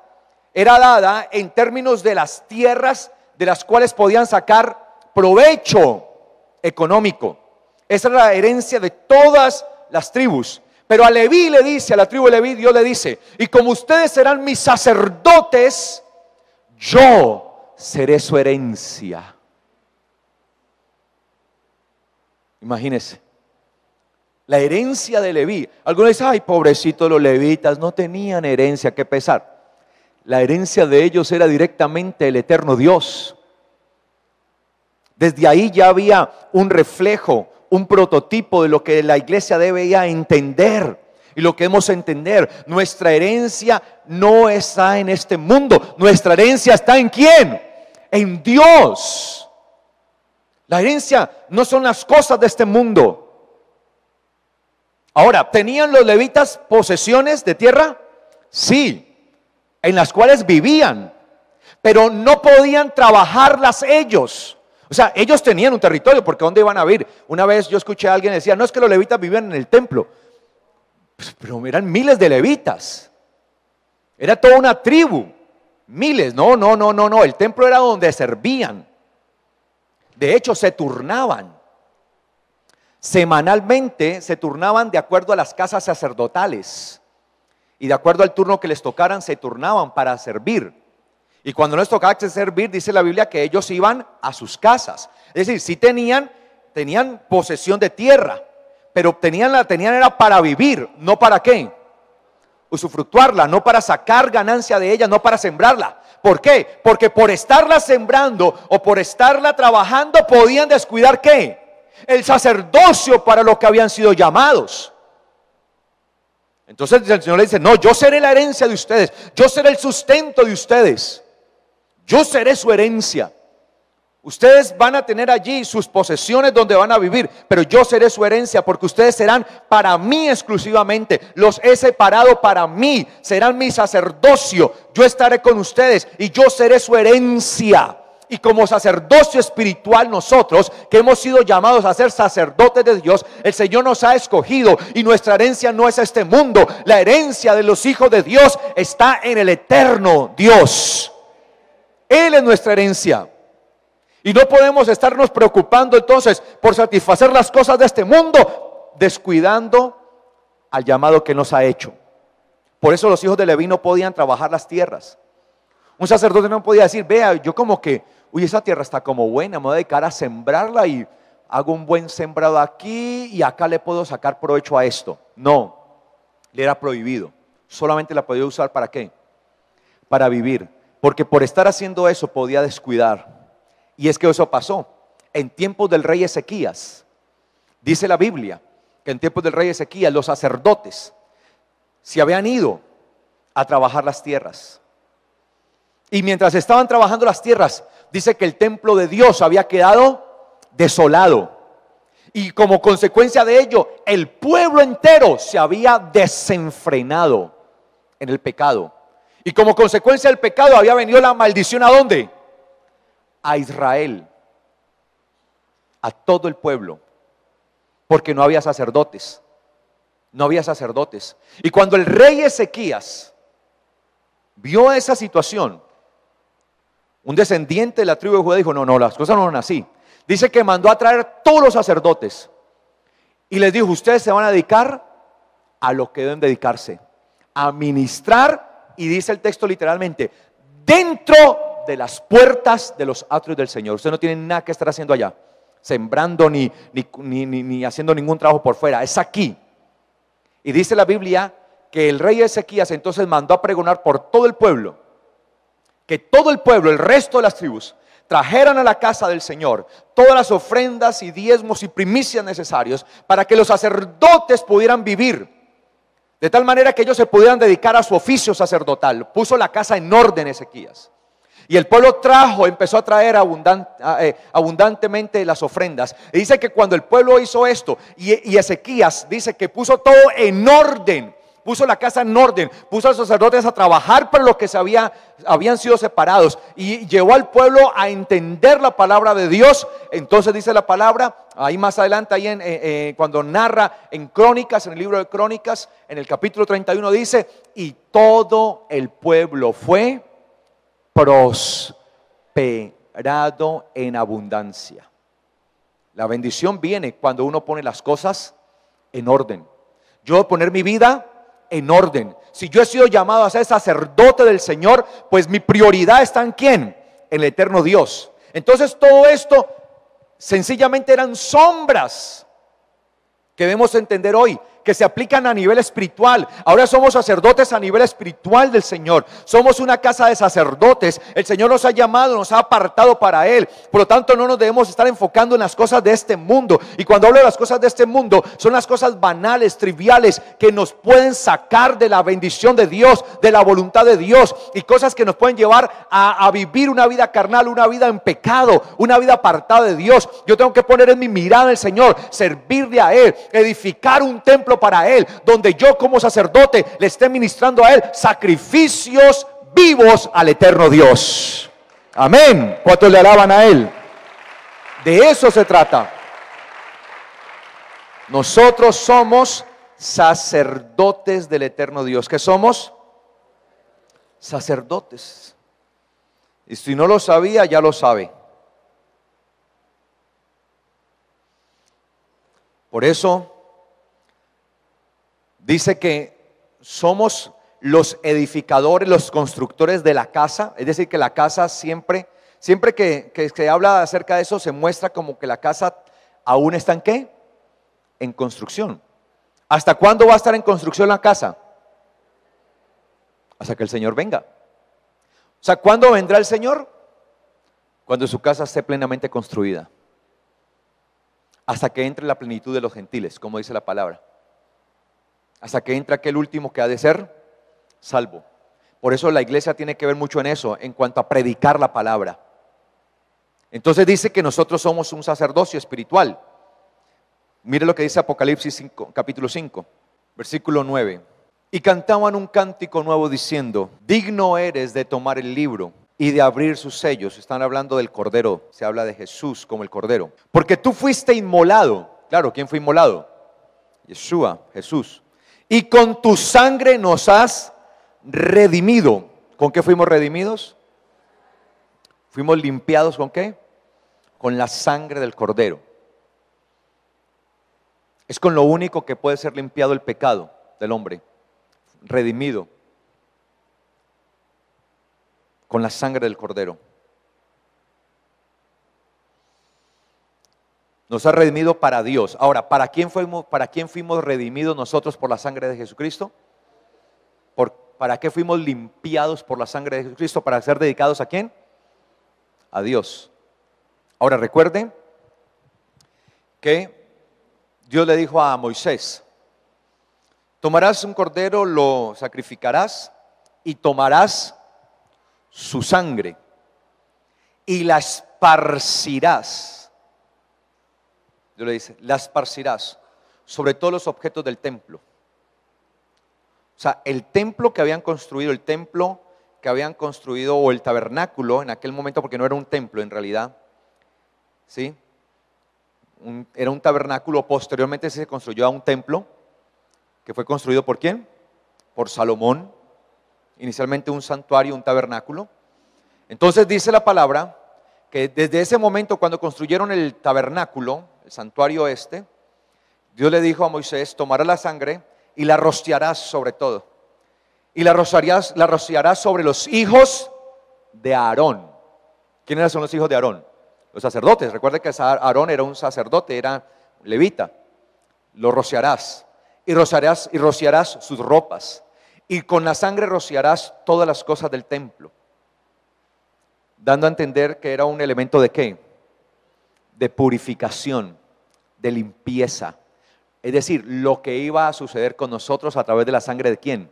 era dada en términos de las tierras de las cuales podían sacar provecho económico. Esa era la herencia de todas las tribus. Pero a Leví le dice, a la tribu de Leví, Dios le dice: y como ustedes serán mis sacerdotes, yo seré su herencia. Imagínense, la herencia de Leví. Algunos dicen: ay, pobrecitos los levitas, no tenían herencia, qué pesar. La herencia de ellos era directamente el eterno Dios. Desde ahí ya había un reflejo, un prototipo de lo que la iglesia debía entender. Y lo que debemos entender: nuestra herencia no está en este mundo. Nuestra herencia está ¿en quién? En Dios. La herencia no son las cosas de este mundo. Ahora, ¿tenían los levitas posesiones de tierra? Sí, en las cuales vivían, pero no podían trabajarlas ellos. O sea, ellos tenían un territorio, porque ¿dónde iban a vivir? Una vez yo escuché a alguien que decía: no, es que los levitas vivían en el templo. Pues, pero eran miles de levitas. Era toda una tribu. Miles. No. El templo era donde servían. De hecho, se turnaban. Semanalmente se turnaban de acuerdo a las casas sacerdotales. Y de acuerdo al turno que les tocaran, se turnaban para servir. Y cuando no les tocaba servir, dice la Biblia que ellos iban a sus casas. Es decir, sí tenían posesión de tierra, pero la tenían era para vivir, no para ¿qué? Usufructuarla, no para sacar ganancia de ella, no para sembrarla. ¿Por qué? Porque por estarla sembrando o por estarla trabajando podían descuidar ¿qué? El sacerdocio para lo que habían sido llamados. Entonces el Señor le dice: no, yo seré la herencia de ustedes, yo seré el sustento de ustedes, yo seré su herencia. Ustedes van a tener allí sus posesiones donde van a vivir, pero yo seré su herencia, porque ustedes serán para mí exclusivamente. Los he separado para mí, serán mi sacerdocio. Yo estaré con ustedes y yo seré su herencia. Y como sacerdocio espiritual, nosotros que hemos sido llamados a ser sacerdotes de Dios, el Señor nos ha escogido y nuestra herencia no es este mundo. La herencia de los hijos de Dios está en el eterno Dios. Él es nuestra herencia. Y no podemos estarnos preocupando entonces por satisfacer las cosas de este mundo, descuidando al llamado que nos ha hecho. Por eso los hijos de Leví no podían trabajar las tierras. Un sacerdote no podía decir: vea, yo como que, uy, esa tierra está como buena, me voy a dedicar a sembrarla y hago un buen sembrado aquí y acá le puedo sacar provecho a esto. No, le era prohibido. Solamente la podía usar ¿para qué? Para vivir. Porque por estar haciendo eso podía descuidar. Y es que eso pasó en tiempos del rey Ezequías. Dice la Biblia que en tiempos del rey Ezequías los sacerdotes se habían ido a trabajar las tierras. Y mientras estaban trabajando las tierras, dice que el templo de Dios había quedado desolado. Y como consecuencia de ello, el pueblo entero se había desenfrenado en el pecado. Y como consecuencia del pecado había venido la maldición ¿a dónde? A Israel, a todo el pueblo, porque no había sacerdotes. No había sacerdotes. Y cuando el rey Ezequías vio esa situación, un descendiente de la tribu de Judá dijo: no, las cosas no son así. Dice que mandó a traer todos los sacerdotes y les dijo: ustedes se van a dedicar a lo que deben dedicarse, a ministrar. Y dice el texto literalmente: dentro de las puertas de los atrios del Señor. Usted no tiene nada que estar haciendo allá, sembrando ni haciendo ningún trabajo por fuera. Es aquí. Y dice la Biblia que el rey Ezequías entonces mandó a pregonar por todo el pueblo, que todo el pueblo, el resto de las tribus, trajeran a la casa del Señor todas las ofrendas y diezmos y primicias necesarios para que los sacerdotes pudieran vivir. de tal manera que ellos se pudieran dedicar a su oficio sacerdotal. Puso la casa en orden Ezequías. Y el pueblo empezó a traer abundantemente las ofrendas. Y dice que cuando el pueblo hizo esto, y Ezequías dice que puso todo en orden, puso la casa en orden, puso a los sacerdotes a trabajar por lo que habían sido separados, y llevó al pueblo a entender la palabra de Dios. Entonces dice la palabra, ahí más adelante, ahí cuando narra en Crónicas, en el libro de Crónicas, en el capítulo 31 dice, y todo el pueblo fue prosperado en abundancia. La bendición viene cuando uno pone las cosas en orden. Yo voy a poner mi vida en orden. Si yo he sido llamado a ser sacerdote del Señor, pues mi prioridad está en ¿quién? En el eterno Dios. Entonces todo esto sencillamente eran sombras que debemos entender hoy, que se aplican a nivel espiritual. Ahora somos sacerdotes a nivel espiritual del Señor. Somos una casa de sacerdotes. El Señor nos ha llamado, nos ha apartado para Él. Por lo tanto, no nos debemos estar enfocando en las cosas de este mundo. Y cuando hablo de las cosas de este mundo, son las cosas banales, triviales, que nos pueden sacar de la bendición de Dios, de la voluntad de Dios, y cosas que nos pueden llevar a vivir una vida carnal, una vida en pecado, una vida apartada de Dios. Yo tengo que poner en mi mirada al Señor, servirle a Él, edificar un templo para Él, donde yo como sacerdote le esté ministrando a Él sacrificios vivos al eterno Dios. Amén. ¿Cuántos le alaban a Él? De eso se trata. Nosotros somos sacerdotes del eterno Dios. ¿Qué somos? Sacerdotes. Y si no lo sabía, ya lo sabe. Por eso dice que somos los edificadores, los constructores de la casa. Es decir, que la casa siempre que se habla acerca de eso, se muestra como que la casa aún está ¿en qué? En construcción. ¿Hasta cuándo va a estar en construcción la casa? Hasta que el Señor venga. O sea, ¿cuándo vendrá el Señor? Cuando su casa esté plenamente construida. Hasta que entre la plenitud de los gentiles, como dice la palabra. Hasta que entre aquel último que ha de ser salvo. Por eso la iglesia tiene que ver mucho en eso, en cuanto a predicar la palabra. Entonces dice que nosotros somos un sacerdocio espiritual. Mire lo que dice Apocalipsis 5, capítulo 5, versículo 9. Y cantaban un cántico nuevo diciendo, digno eres de tomar el libro y de abrir sus sellos. Están hablando del Cordero, se habla de Jesús como el Cordero. Porque tú fuiste inmolado. Claro, ¿quién fue inmolado? Yeshua, Jesús. Y con tu sangre nos has redimido. ¿Con qué fuimos redimidos? Fuimos limpiados ¿con qué? Con la sangre del Cordero. Es con lo único que puede ser limpiado el pecado del hombre. Redimido. Con la sangre del Cordero. Nos ha redimido para Dios. Ahora, ¿para quién fuimos redimidos nosotros por la sangre de Jesucristo? ¿Para qué fuimos limpiados por la sangre de Jesucristo? ¿Para ser dedicados a quién? A Dios. Ahora recuerden que Dios le dijo a Moisés, tomarás un cordero, lo sacrificarás y tomarás su sangre y la esparcirás. Dios le dice, la esparcirás sobre todos los objetos del templo. O sea, el templo que habían construido, o el tabernáculo en aquel momento, porque no era un templo en realidad, ¿sí? Era un tabernáculo, posteriormente se construyó a un templo, que fue construido ¿por quién? Por Salomón, inicialmente un santuario, un tabernáculo. Entonces dice la palabra, que desde ese momento cuando construyeron el tabernáculo, el santuario Dios le dijo a Moisés, tomarás la sangre y la rociarás sobre todo. Y la rociarás sobre los hijos de Aarón. ¿Quiénes son los hijos de Aarón? Los sacerdotes. Recuerda que Aarón era un sacerdote, era levita. Lo rociarás. Y rociarás sus ropas. Y con la sangre rociarás todas las cosas del templo. Dando a entender que era un elemento de ¿qué? De purificación, de limpieza. Es decir, lo que iba a suceder con nosotros a través de la sangre de ¿quién?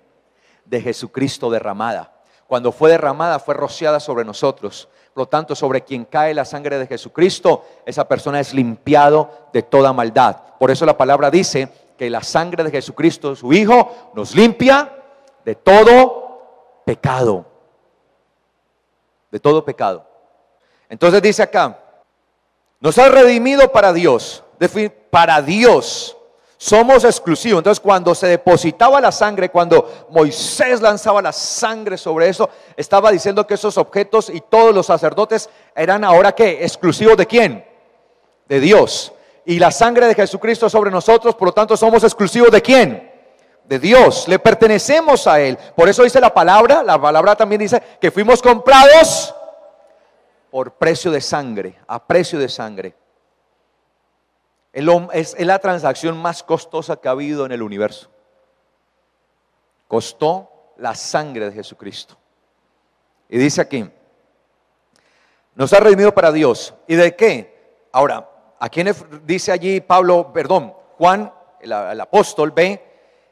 De Jesucristo derramada. Cuando fue derramada, fue rociada sobre nosotros. Por lo tanto, sobre quien cae la sangre de Jesucristo, esa persona es limpiado de toda maldad. Por eso la palabra dice que la sangre de Jesucristo, su Hijo, nos limpia de todo pecado. De todo pecado. Entonces dice acá, nos ha redimido para Dios. Para Dios. Somos exclusivos. Entonces cuando se depositaba la sangre, cuando Moisés lanzaba la sangre sobre eso, estaba diciendo que esos objetos y todos los sacerdotes eran ahora ¿qué? ¿Exclusivos de quién? De Dios. Y la sangre de Jesucristo sobre nosotros, por lo tanto somos exclusivos de quién? De Dios. Le pertenecemos a Él. Por eso dice la palabra también dice que fuimos comprados por precio de sangre, a precio de sangre. Es la transacción más costosa que ha habido en el universo. Costó la sangre de Jesucristo. Y dice aquí, nos ha redimido para Dios. ¿Y de qué? Ahora, ¿a quién dice allí Juan, el apóstol,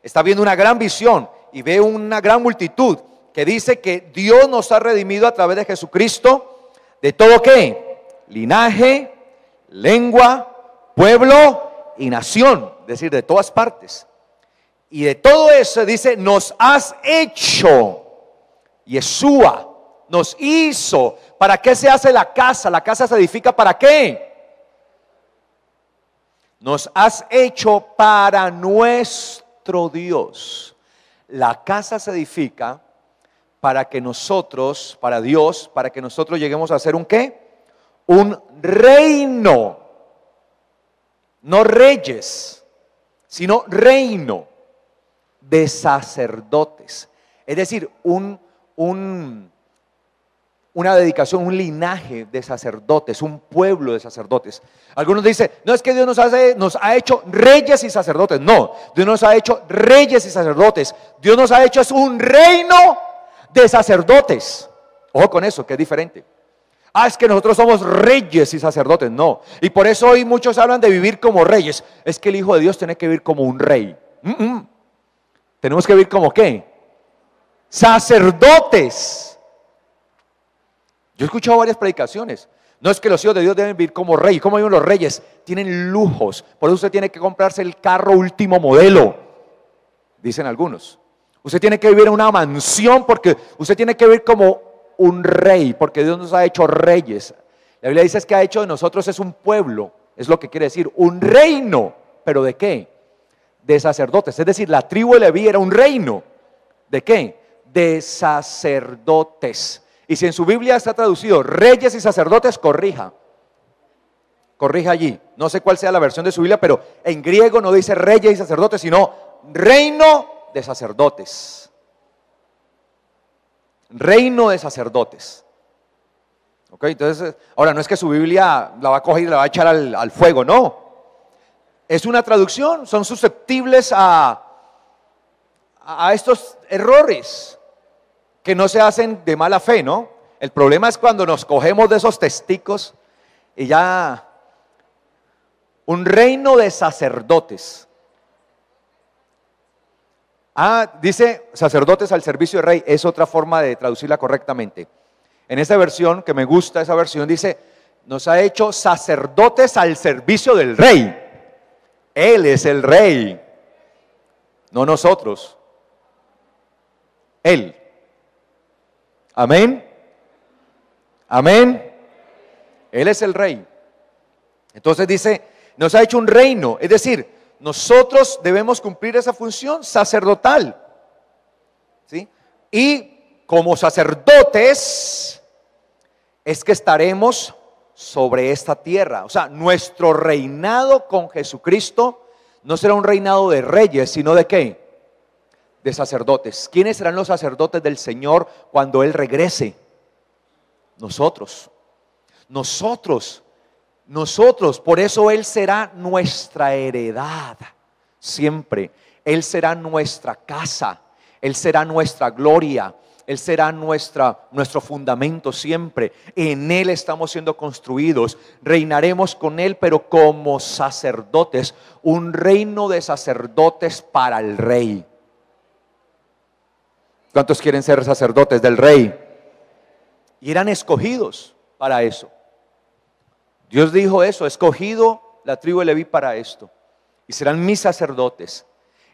está viendo una gran visión y ve una gran multitud que dice que Dios nos ha redimido a través de Jesucristo de todo ¿qué? Linaje, lengua, pueblo y nación, es decir, de todas partes. Y de todo eso dice, nos has hecho, Yeshua nos hizo. ¿Para qué se hace la casa? La casa se edifica ¿para qué? Nos has hecho para nuestro Dios. La casa se edifica para que nosotros, para Dios, para que nosotros lleguemos a ser un ¿qué? Un reino. No reyes, sino reino de sacerdotes. Es decir, una dedicación, un linaje de sacerdotes, un pueblo de sacerdotes. Algunos dicen, no es que Dios nos ha hecho reyes y sacerdotes. No, Dios nos ha hecho reyes y sacerdotes. Dios nos ha hecho es un reino de sacerdotes. Ojo con eso, que es diferente. Es que nosotros somos reyes y sacerdotes. No. Y por eso hoy muchos hablan de vivir como reyes. Es que el Hijo de Dios tiene que vivir como un rey. Tenemos que vivir como ¿qué? Sacerdotes. Yo he escuchado varias predicaciones. No es que los hijos de Dios deben vivir como reyes. ¿Cómo viven los reyes? Tienen lujos. Por eso usted tiene que comprarse el carro último modelo, dicen algunos. Usted tiene que vivir en una mansión porque usted tiene que vivir como un rey, porque Dios nos ha hecho reyes. La Biblia dice que ha hecho de nosotros es un pueblo, es lo que quiere decir, un reino. ¿Pero de qué? De sacerdotes. Es decir, la tribu de Leví era un reino. ¿De qué? De sacerdotes. Y si en su Biblia está traducido reyes y sacerdotes, corrija allí. No sé cuál sea la versión de su Biblia, pero en griego no dice reyes y sacerdotes, sino reino de sacerdotes. Reino de sacerdotes. Ok, entonces, ahora no es que su Biblia la va a coger y la va a echar al fuego, no. Es una traducción, son susceptibles a estos errores que no se hacen de mala fe, ¿no? El problema es cuando nos cogemos de esos testigos y ya un reino de sacerdotes. Dice sacerdotes al servicio del rey, es otra forma de traducirla correctamente. En esta versión, que me gusta esa versión, dice, nos ha hecho sacerdotes al servicio del rey. Él es el rey, no nosotros. Él. Amén. Amén. Él es el rey. Entonces dice, nos ha hecho un reino, es decir, nosotros debemos cumplir esa función sacerdotal, ¿sí? Y como sacerdotes es que estaremos sobre esta tierra. O sea, nuestro reinado con Jesucristo no será un reinado de reyes, sino ¿de qué? De sacerdotes. ¿Quiénes serán los sacerdotes del Señor cuando Él regrese? Nosotros. Por eso Él será nuestra heredad, siempre. Él será nuestra casa, Él será nuestra gloria, Él será nuestro fundamento siempre. En Él estamos siendo construidos. Reinaremos con Él, pero como sacerdotes. Un reino de sacerdotes para el Rey. ¿Cuántos quieren ser sacerdotes del Rey? Y eran escogidos para eso. Dios dijo eso, escogido la tribu de Leví para esto. Y serán mis sacerdotes.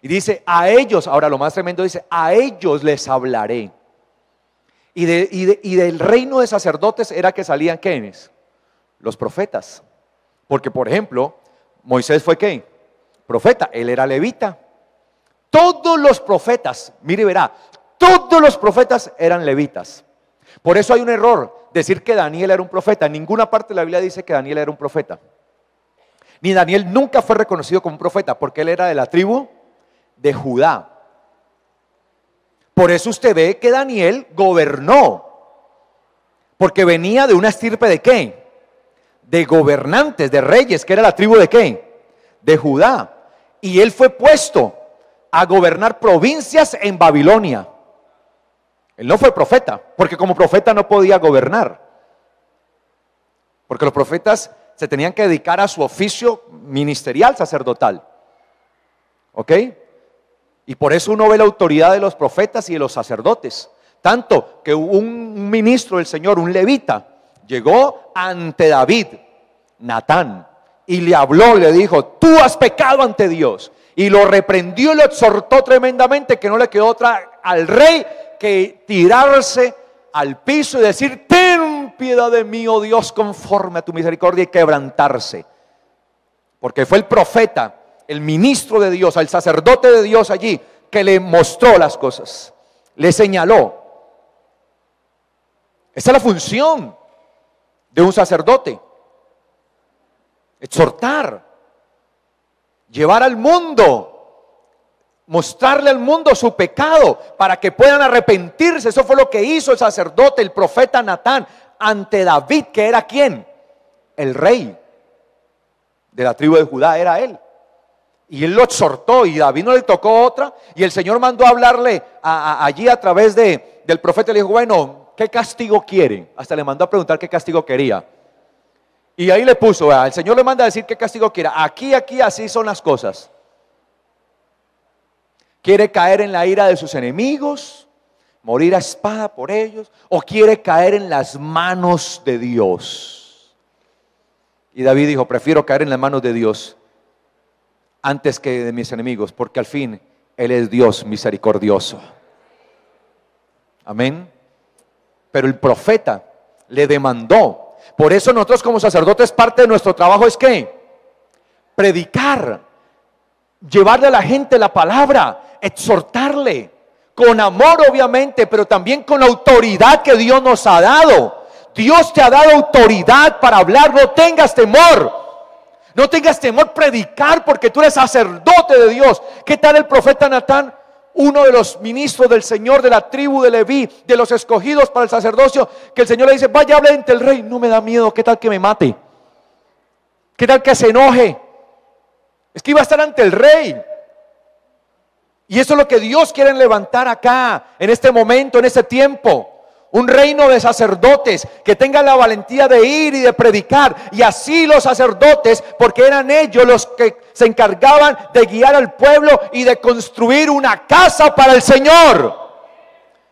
Y dice, a ellos, ahora lo más tremendo dice, a ellos les hablaré. Y del reino de sacerdotes era que salían ¿quiénes? Los profetas. Porque por ejemplo, Moisés fue ¿qué? Profeta, él era levita. Todos los profetas, mire y verá, todos los profetas eran levitas. Por eso hay un error, decir que Daniel era un profeta. En ninguna parte de la Biblia dice que Daniel era un profeta. Ni Daniel nunca fue reconocido como un profeta, porque él era de la tribu de Judá. Por eso usted ve que Daniel gobernó, porque venía de una estirpe de ¿qué? De gobernantes, de reyes, que era la tribu de ¿qué? De Judá. Y él fue puesto a gobernar provincias en Babilonia. Él no fue profeta, porque como profeta no podía gobernar. Porque los profetas se tenían que dedicar a su oficio ministerial sacerdotal. ¿Ok? Y por eso uno ve la autoridad de los profetas y de los sacerdotes. Tanto que un ministro del Señor, un levita, llegó ante David, Natán, y le habló, le dijo, tú has pecado ante Dios. Y lo reprendió y lo exhortó tremendamente, que no le quedó otra al rey que tirarse al piso y decir, ten piedad de mí, oh Dios, conforme a tu misericordia, y quebrantarse. Porque fue el profeta, el ministro de Dios, el sacerdote de Dios allí, que le mostró las cosas, le señaló. Esa es la función de un sacerdote: exhortar, llevar al mundo, mostrarle al mundo su pecado para que puedan arrepentirse. Eso fue lo que hizo el sacerdote, el profeta Natán, ante David, que era ¿quién? El rey de la tribu de Judá, era él. Y él lo exhortó, y David no le tocó otra, y el Señor mandó a hablarle allí a través del profeta. Le dijo, bueno, ¿qué castigo quiere? Hasta le mandó a preguntar qué castigo quería. Y ahí le puso, el Señor le manda a decir qué castigo quiera. Aquí, así son las cosas. ¿Quiere caer en la ira de sus enemigos? ¿Morir a espada por ellos? ¿O quiere caer en las manos de Dios? Y David dijo, prefiero caer en las manos de Dios antes que de mis enemigos, porque al fin Él es Dios misericordioso. Amén. Pero el profeta le demandó. Por eso nosotros como sacerdotes, parte de nuestro trabajo es ¿qué? Predicar, llevarle a la gente la palabra, exhortarle, con amor obviamente, pero también con la autoridad que Dios nos ha dado. Dios te ha dado autoridad para hablar, no tengas temor. No tengas temor predicar, porque tú eres sacerdote de Dios. ¿Qué tal el profeta Natán? Uno de los ministros del Señor, de la tribu de Leví, de los escogidos para el sacerdocio, que el Señor le dice, vaya, hable ante el rey. No me da miedo, ¿qué tal que me mate? ¿Qué tal que se enoje? Es que iba a estar ante el rey. Y eso es lo que Dios quiere levantar acá, en este momento, en este tiempo. Un reino de sacerdotes que tengan la valentía de ir y de predicar. Y así los sacerdotes, porque eran ellos los que se encargaban de guiar al pueblo y de construir una casa para el Señor.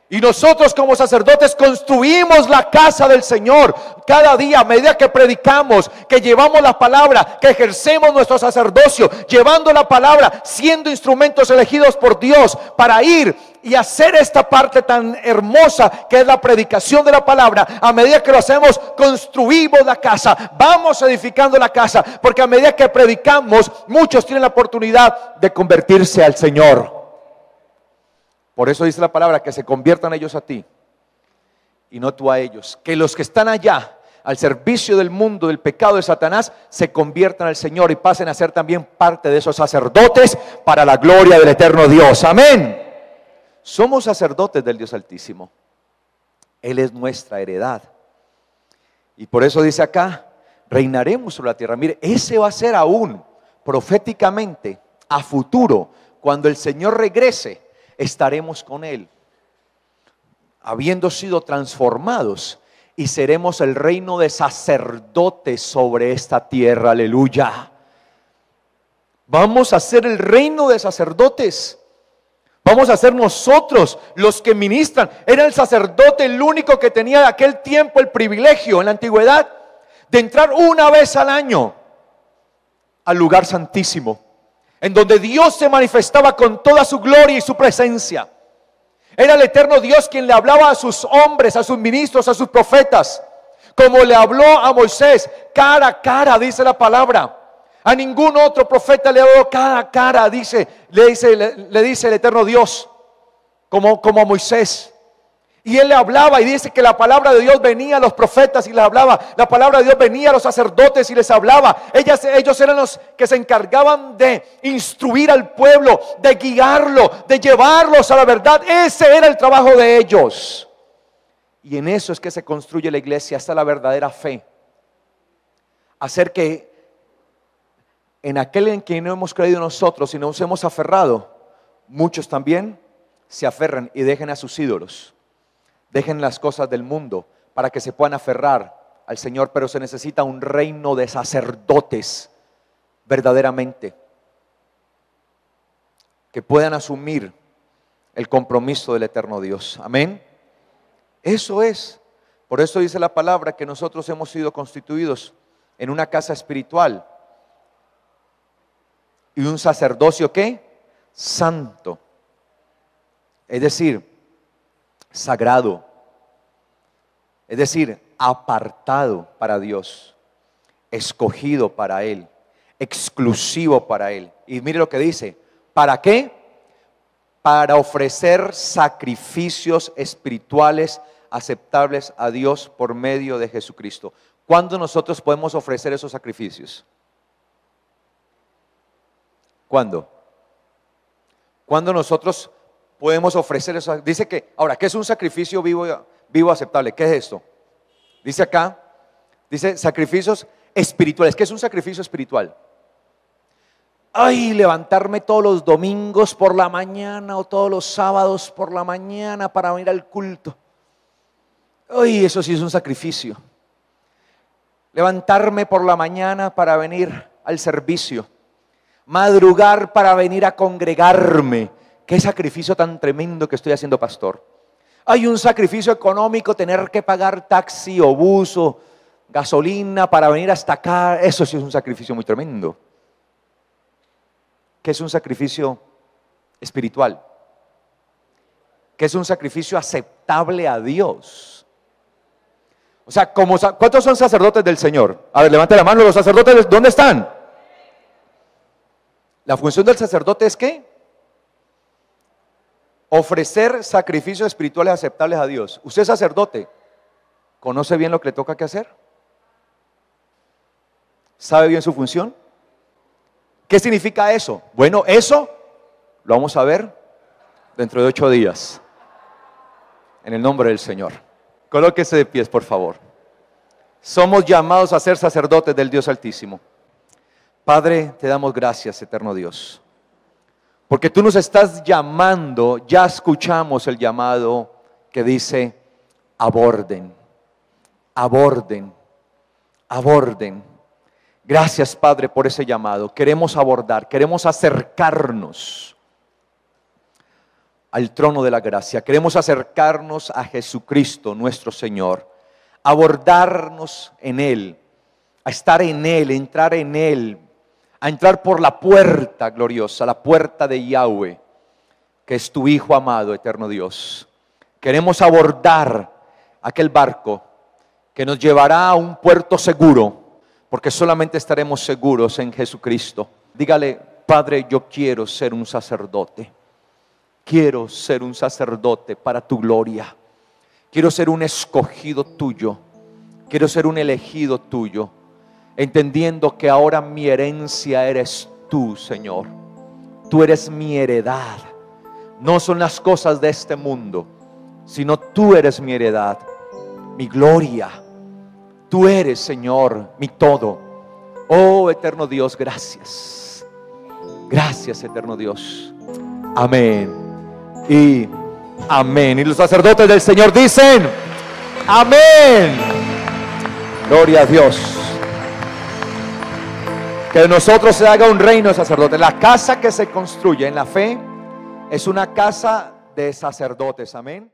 Y nosotros como sacerdotes construimos la casa del Señor cada día, a medida que predicamos, que llevamos la palabra, que ejercemos nuestro sacerdocio, llevando la palabra, siendo instrumentos elegidos por Dios para ir y hacer esta parte tan hermosa que es la predicación de la palabra. A medida que lo hacemos, construimos la casa, vamos edificando la casa, porque a medida que predicamos, muchos tienen la oportunidad de convertirse al Señor. Por eso dice la palabra, que se conviertan ellos a ti y no tú a ellos. Que los que están allá al servicio del mundo, del pecado de Satanás, se conviertan al Señor y pasen a ser también parte de esos sacerdotes para la gloria del eterno Dios. Amén. Somos sacerdotes del Dios Altísimo. Él es nuestra heredad. Y por eso dice acá, reinaremos sobre la tierra. Mire, ese va a ser aún proféticamente a futuro, cuando el Señor regrese. Estaremos con Él. habiendo sido transformados, y seremos el reino de sacerdotes sobre esta tierra. Aleluya. Vamos a ser el reino de sacerdotes. Vamos a ser nosotros los que ministran. Era el sacerdote el único que tenía de aquel tiempo el privilegio en la antigüedad de entrar una vez al año al lugar santísimo, en donde Dios se manifestaba con toda su gloria y su presencia. Era el eterno Dios quien le hablaba a sus hombres, a sus ministros, a sus profetas, como le habló a Moisés, cara a cara, dice la palabra. A ningún otro profeta le habló cara a cara, le dice el eterno Dios, como a Moisés. Y él le hablaba, y dice que la palabra de Dios venía a los profetas y les hablaba. La palabra de Dios venía a los sacerdotes y les hablaba. Ellos eran los que se encargaban de instruir al pueblo, de guiarlo, de llevarlos a la verdad. Ese era el trabajo de ellos. Y en eso es que se construye la iglesia, hasta la verdadera fe. Hacer que en aquel en quien no hemos creído nosotros y nos hemos aferrado, muchos también se aferran y dejen a sus ídolos. Dejen las cosas del mundo para que se puedan aferrar al Señor, pero se necesita un reino de sacerdotes verdaderamente que puedan asumir el compromiso del eterno Dios. Amén. Eso es. Por eso dice la palabra que nosotros hemos sido constituidos en una casa espiritual y un sacerdocio ¿qué? Santo. Es decir, sagrado, es decir, apartado para Dios, escogido para Él, exclusivo para Él. Y mire lo que dice, ¿para qué? Para ofrecer sacrificios espirituales aceptables a Dios por medio de Jesucristo. ¿Cuándo nosotros podemos ofrecer esos sacrificios? ¿Cuándo? ¿Cuándo nosotros podemos ofrecer eso? Dice que, ahora, ¿qué es un sacrificio vivo aceptable? ¿Qué es esto? Dice acá, dice sacrificios espirituales. ¿Qué es un sacrificio espiritual? Ay, levantarme todos los domingos por la mañana o todos los sábados por la mañana para ir al culto. Ay, eso sí es un sacrificio. Levantarme por la mañana para venir al servicio. Madrugar para venir a congregarme. Qué sacrificio tan tremendo que estoy haciendo, pastor. Hay un sacrificio económico, tener que pagar taxi o bus o gasolina para venir hasta acá. Eso sí es un sacrificio muy tremendo. ¿Qué es un sacrificio espiritual? ¿Qué es un sacrificio aceptable a Dios? O sea, ¿cuántos son sacerdotes del Señor? A ver, levante la mano, los sacerdotes, ¿dónde están? La función del sacerdote es ¿qué? Ofrecer sacrificios espirituales aceptables a Dios. ¿Usted es sacerdote? ¿Conoce bien lo que le toca que hacer? ¿Sabe bien su función? ¿Qué significa eso? Bueno, eso lo vamos a ver dentro de 8 días. En el nombre del Señor. Colóquese de pies, por favor. Somos llamados a ser sacerdotes del Dios Altísimo. Padre, te damos gracias, eterno Dios. Porque tú nos estás llamando, ya escuchamos el llamado que dice, aborden, aborden, aborden. Gracias, Padre, por ese llamado. Queremos abordar, queremos acercarnos al trono de la gracia. Queremos acercarnos a Jesucristo, nuestro Señor. Abordarnos en Él, a estar en Él, entrar en Él. A entrar por la puerta gloriosa, la puerta de Yahweh, que es tu Hijo amado, eterno Dios. Queremos abordar aquel barco que nos llevará a un puerto seguro, porque solamente estaremos seguros en Jesucristo. Dígale, Padre, yo quiero ser un sacerdote. Quiero ser un sacerdote para tu gloria. Quiero ser un escogido tuyo. Quiero ser un elegido tuyo. Entendiendo que ahora mi herencia eres tú, Señor. Tú eres mi heredad. No son las cosas de este mundo, sino tú eres mi heredad, mi gloria. Tú eres, Señor, mi todo. Oh, eterno Dios, gracias. Gracias, eterno Dios. Amén y Amén. Y los sacerdotes del Señor dicen: amén. Gloria a Dios. Que de nosotros se haga un reino de sacerdotes. La casa que se construye en la fe es una casa de sacerdotes. Amén.